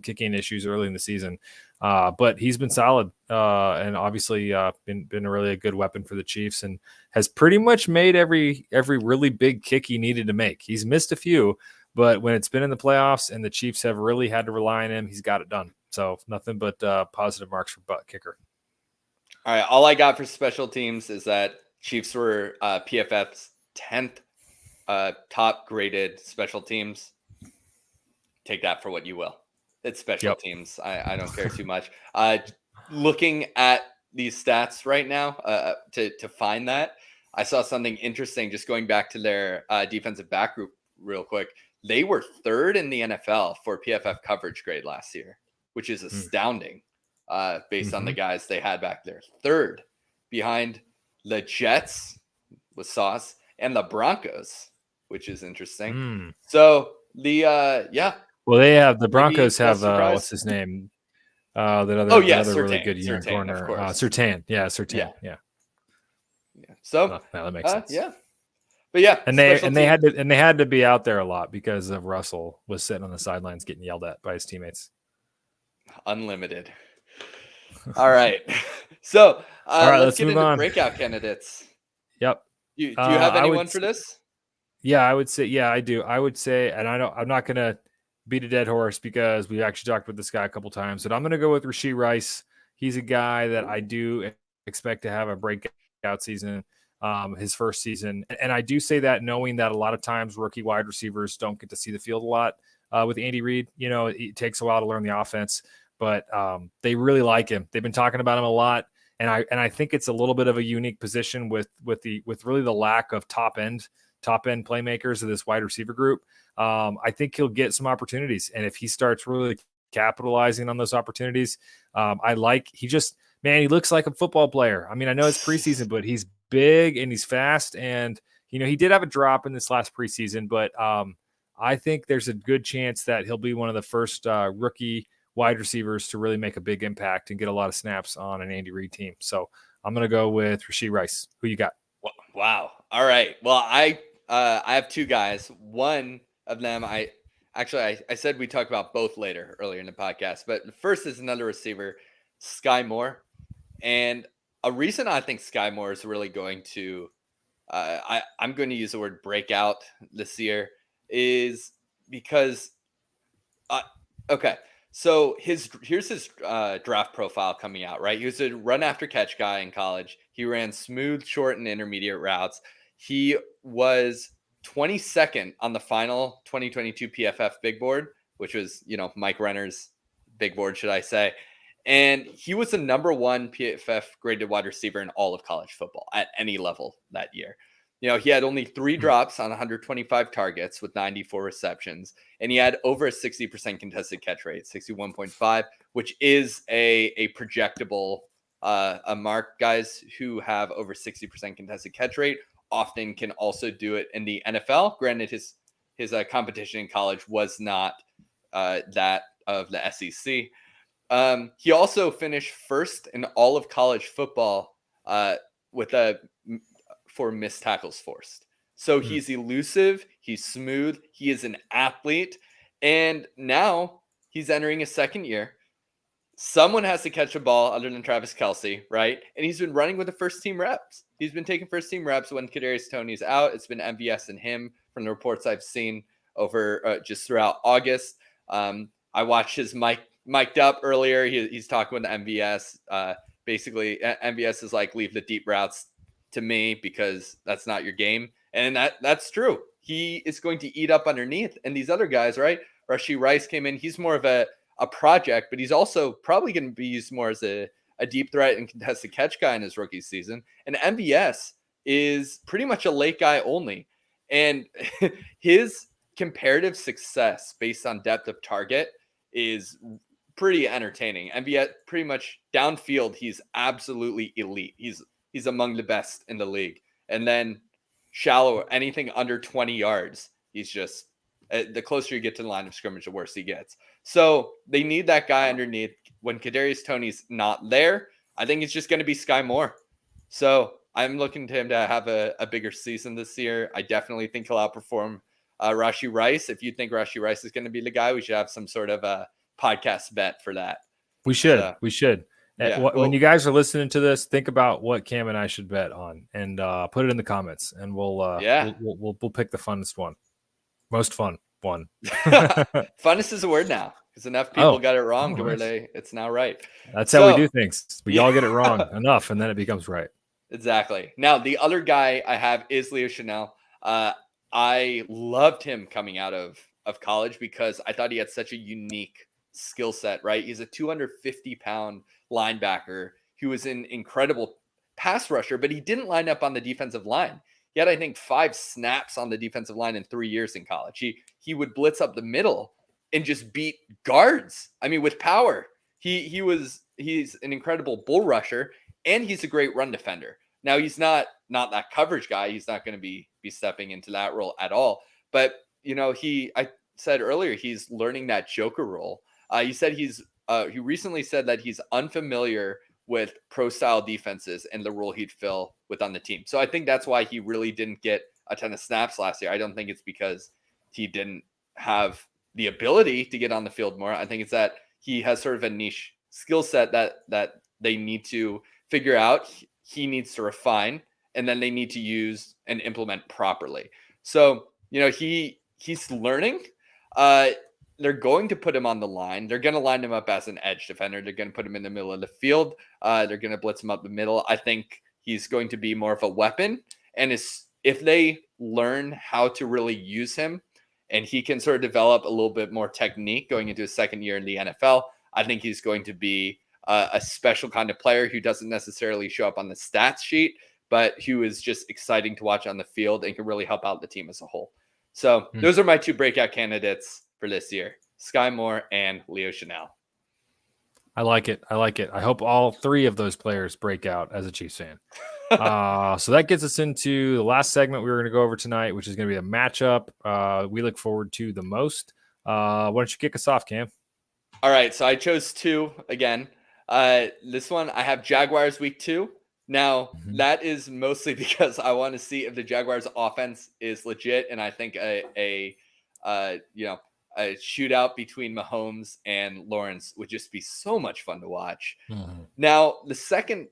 kicking issues early in the season. But he's been solid and obviously been a really good weapon for the Chiefs and has pretty much made every really big kick he needed to make. He's missed a few, but when it's been in the playoffs and the Chiefs have really had to rely on him, he's got it done. So nothing but positive marks for Butt kicker. All right. All I got for special teams is that Chiefs were PFF's 10th top graded special teams. Take that for what you will. It's special teams. I don't care too much. Looking at these stats right now to find that, I saw something interesting just going back to their defensive back group real quick. They were 3rd in the NFL for PFF coverage grade last year, which is astounding based on the guys they had back there. 3rd behind the Jets with Sauce and the Broncos, which is interesting. So well, they have the Broncos have what's his name? That other really good young corner, Surtain. Yeah, Surtain. Yeah. So that makes sense. Yeah, but yeah, and they had to be out there a lot because of Russell was sitting on the sidelines getting yelled at by his teammates. Unlimited. All right, so let's get into breakout candidates. Yep. Do you have anyone for this? Yeah, I would say. Yeah, I do. I would say, and I'm not gonna beat a dead horse because we actually talked with this guy a couple times, but I'm going to go with Rashee Rice. He's a guy that I do expect to have a breakout season, his first season. And I do say that knowing that a lot of times rookie wide receivers don't get to see the field a lot with Andy Reid. It takes a while to learn the offense, but they really like him. They've been talking about him a lot. And I think it's a little bit of a unique position with really the lack of top end playmakers of this wide receiver group. I think he'll get some opportunities. And if he starts really capitalizing on those opportunities, he looks like a football player. I mean, I know it's preseason, but he's big and he's fast. And, he did have a drop in this last preseason, but I think there's a good chance that he'll be one of the first rookie wide receivers to really make a big impact and get a lot of snaps on an Andy Reid team. So I'm going to go with Rashee Rice. Who you got? Wow. All right. Well, I I have two guys. One of them, I said we talk about both earlier in the podcast, but the first is another receiver, Sky Moore. And a reason I think Sky Moore is really going to, I'm going to use the word breakout this year, is because, okay. So here's his draft profile coming out, right? He was a run after catch guy in college. He ran smooth, short, and intermediate routes. He was 22nd on the final 2022 PFF big board, which was, Mike Renner's big board, should I say. And he was the number one PFF graded wide receiver in all of college football at any level that year. He had only 3 drops on 125 targets with 94 receptions, and he had over a 60% contested catch rate, 61.5, which is a projectable a mark. Guys who have over 60% contested catch rate often can also do it in the NFL. Granted, his competition in college was not that of the SEC. He also finished first in all of college football for missed tackles forced. So he's elusive, he's smooth, he is an athlete, and now he's entering his second year. Someone has to catch a ball other than Travis Kelce, right? And he's been running with the first team reps. He's been taking first team reps when Kadarius Toney's out. It's been MVS and him from the reports I've seen over just throughout August. I watched his mic'd up earlier. He's talking with the MVS. Basically, MVS is like, leave the deep routes to me because that's not your game. And that's true. He is going to eat up underneath. And these other guys, right? Rashee Rice came in. He's more of a project, but he's also probably going to be used more as a deep threat and contested catch guy in his rookie season. And MVS is pretty much a late guy only. And his comparative success based on depth of target is pretty entertaining. MVS pretty much downfield, he's absolutely elite. He's among the best in the league. And then shallow, anything under 20 yards, he's just, the closer you get to the line of scrimmage, the worse he gets. So they need that guy underneath. When Kadarius Toney's not there, I think it's just going to be Sky Moore. So I'm looking to him to have a bigger season this year. I definitely think he'll outperform Rashee Rice. If you think Rashee Rice is going to be the guy, we should have some sort of a podcast bet for that. We should. Yeah, when you guys are listening to this, think about what Cam and I should bet on, and put it in the comments, and we'll pick the funnest one, most fun one. Funnest is a word now because enough people got it wrong to where it's now right. That's how we do things. We all get it wrong enough, and then it becomes right. Exactly. Now the other guy I have is Leo Chenal. I loved him coming out of college because I thought he had such a unique skill set. Right, he's a 250-pound linebacker who was an incredible pass rusher, but he didn't line up on the defensive line. He had, I think, 5 snaps on the defensive line in 3 years in college. He would blitz up the middle and just beat guards. I mean, with power. He's an incredible bull rusher, and he's a great run defender. Now he's not that coverage guy. He's not going to be stepping into that role at all. But I said earlier he's learning that joker role. He recently said that he's unfamiliar with pro-style defenses and the role he'd fill with on the team. So I think that's why he really didn't get a ton of snaps last year. I don't think it's because he didn't have the ability to get on the field more. I think it's that he has sort of a niche skill set that they need to figure out. He needs to refine, and then they need to use and implement properly. So, he's learning. They're going to put him on the line. They're going to line him up as an edge defender. They're going to put him in the middle of the field. They're going to blitz him up the middle. I think he's going to be more of a weapon. And if they learn how to really use him and he can sort of develop a little bit more technique going into his second year in the NFL, I think he's going to be a special kind of player who doesn't necessarily show up on the stats sheet, but who is just exciting to watch on the field and can really help out the team as a whole. So those are my 2 breakout candidates for this year, Sky Moore and Leo Chenal. I like it. I hope all 3 of those players break out as a Chiefs fan. So that gets us into the last segment we were going to go over tonight, which is going to be a matchup we look forward to the most. Why don't you kick us off, Cam? All right. So I chose 2 again. This one, I have Jaguars week 2, Now, that is mostly because I want to see if the Jaguars offense is legit. And I think a shootout between Mahomes and Lawrence would just be so much fun to watch. Now, the second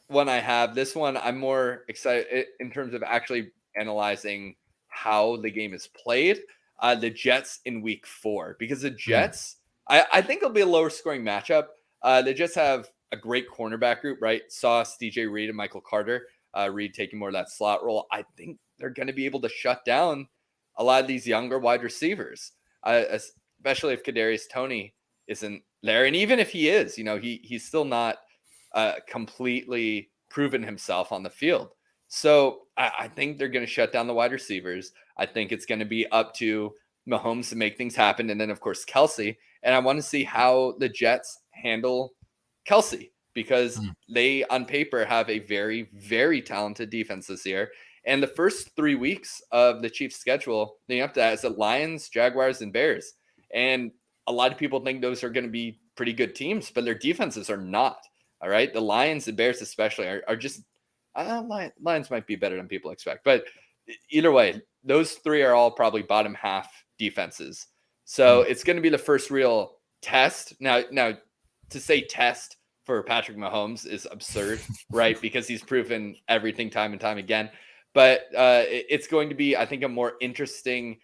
one I have, this one I'm more excited in terms of actually analyzing how the game is played. The Jets in week 4, because the Jets, I think it'll be a lower scoring matchup. The Jets have a great cornerback group, right? Sauce, DJ Reed, and Michael Carter. Reed taking more of that slot role. I think they're going to be able to shut down a lot of these younger wide receivers, especially if Kadarius Toney isn't there. And even if he is, he's still not completely proven himself on the field. So I think they're going to shut down the wide receivers. I think it's going to be up to Mahomes to make things happen. And then, of course, Kelce. And I want to see how the Jets handle Kelce, because they, on paper, have a very, very talented defense this year. And the first 3 weeks of the Chiefs' schedule, leading up to that, is the Lions, Jaguars, and Bears. And a lot of people think those are going to be pretty good teams, but their defenses are not. All right. The Lions and Bears especially are just Lions might be better than people expect. But either way, those 3 are all probably bottom half defenses. So it's going to be the first real test. Now, to say test for Patrick Mahomes is absurd, right? Because he's proven everything time and time again. But it's going to be, I think, a more interesting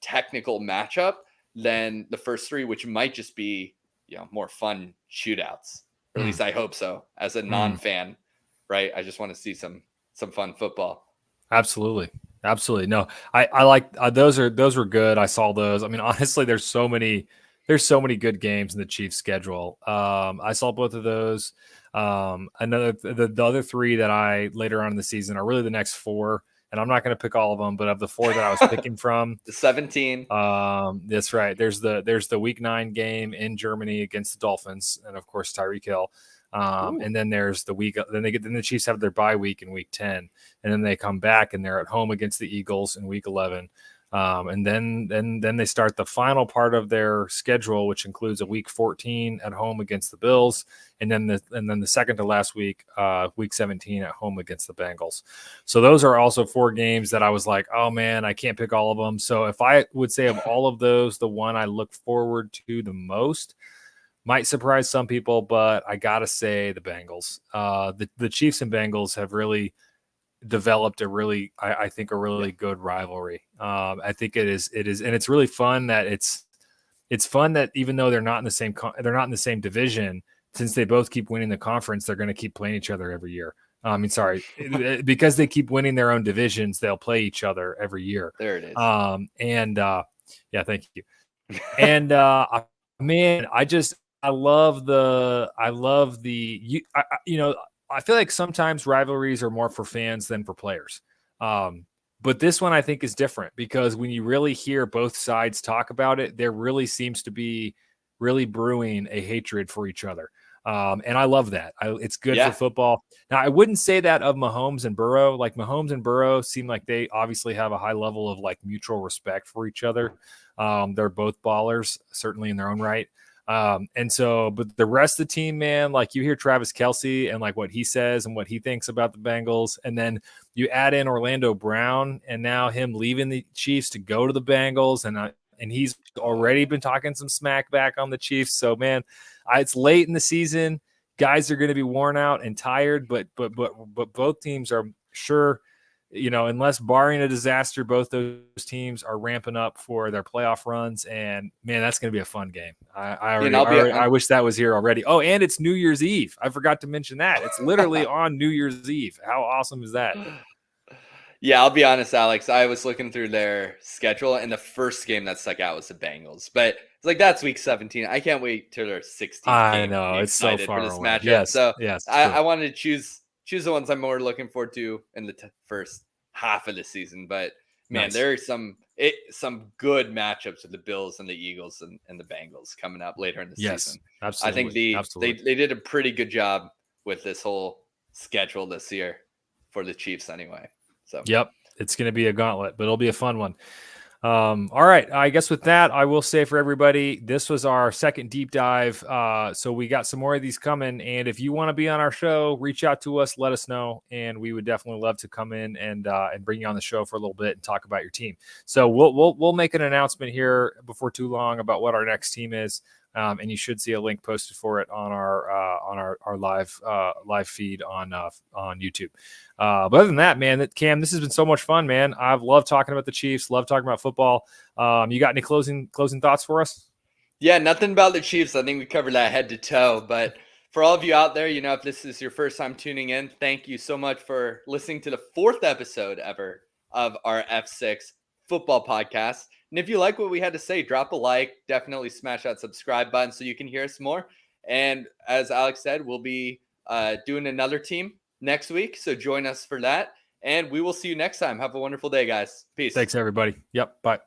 technical matchup than the first 3, which might just be, more fun shootouts. Or at least I hope so. As a non-fan, right? I just want to see some fun football. Absolutely. No, I like those were good. I saw those. I mean, honestly, there's so many good games in the Chiefs schedule. I saw both of those. The other 3 that I later on in the season are really the next 4. And I'm not going to pick all of them, but of the 4 that I was picking from, the 17. That's right. There's the week 9 game in Germany against the Dolphins, and of course Tyreek Hill. And then there's then the Chiefs have their bye week in week 10, and then they come back and they're at home against the Eagles in week 11. And then they start the final part of their schedule, which includes a week 14 at home against the Bills, and then the second to last week, week 17 at home against the Bengals. So those are also 4 games that I was like, oh man, I can't pick all of them. So if I would say of all of those, the one I look forward to the most, might surprise some people, but I gotta say the Bengals. The Chiefs and Bengals have really developed I think a really good rivalry. I think it is, and it's really fun that it's fun that even though they're not in the same division, since they both keep winning the conference, they're going to keep playing each other every year. Because they keep winning their own divisions, they'll play each other every year. There it is. Thank you. And man, I feel like sometimes rivalries are more for fans than for players. But this one I think is different, because when you really hear both sides talk about it, there really seems to be really brewing a hatred for each other. And I love that. It's good for football. Now, I wouldn't say that of Mahomes and Burrow. Like, Mahomes and Burrow seem like they obviously have a high level of like mutual respect for each other. They're both ballers, certainly in their own right. But the rest of the team, man, like, you hear Travis Kelce and like what he says and what he thinks about the Bengals, and then you add in Orlando Brown and now him leaving the Chiefs to go to the Bengals, and he's already been talking some smack back on the Chiefs. So, man, it's late in the season. Guys are going to be worn out and tired, but both teams are sure, unless barring a disaster, both those teams are ramping up for their playoff runs. And man, that's going to be a fun game. I wish that was here already. Oh, and it's New Year's Eve. I forgot to mention that. It's literally on New Year's Eve. How awesome is that? Yeah, I'll be honest, Alex. I was looking through their schedule, and the first game that stuck out was the Bengals. But it's like, that's week 17. I can't wait till their 16th I know, it's so far for this away. matchup. Yes, I wanted to choose the ones I'm more looking forward to in the first half of the season. But man, there are some good matchups with the Bills and the Eagles and the Bengals coming up later in the season. Absolutely. I think they did a pretty good job with this whole schedule this year for the Chiefs anyway. So yep, it's going to be a gauntlet, but it'll be a fun one. All right. I guess with that, I will say for everybody, this was our second deep dive. So we got some more of these coming. And if you want to be on our show, reach out to us, let us know. And we would definitely love to come in and bring you on the show for a little bit and talk about your team. So we'll make an announcement here before too long about what our next team is. And you should see a link posted for it on our live feed on YouTube. But other than that, man, Cam, this has been so much fun, man. I've loved talking about the Chiefs, love talking about football. You got any closing thoughts for us? Yeah, nothing about the Chiefs. I think we covered that head to toe. But for all of you out there, if this is your first time tuning in, thank you so much for listening to the 4th episode ever of our F6 football podcast. And if you like what we had to say, drop a like, definitely smash that subscribe button so you can hear us more. And as Alex said, we'll be doing another team next week. So join us for that. And we will see you next time. Have a wonderful day, guys. Peace. Thanks, everybody. Yep. Bye.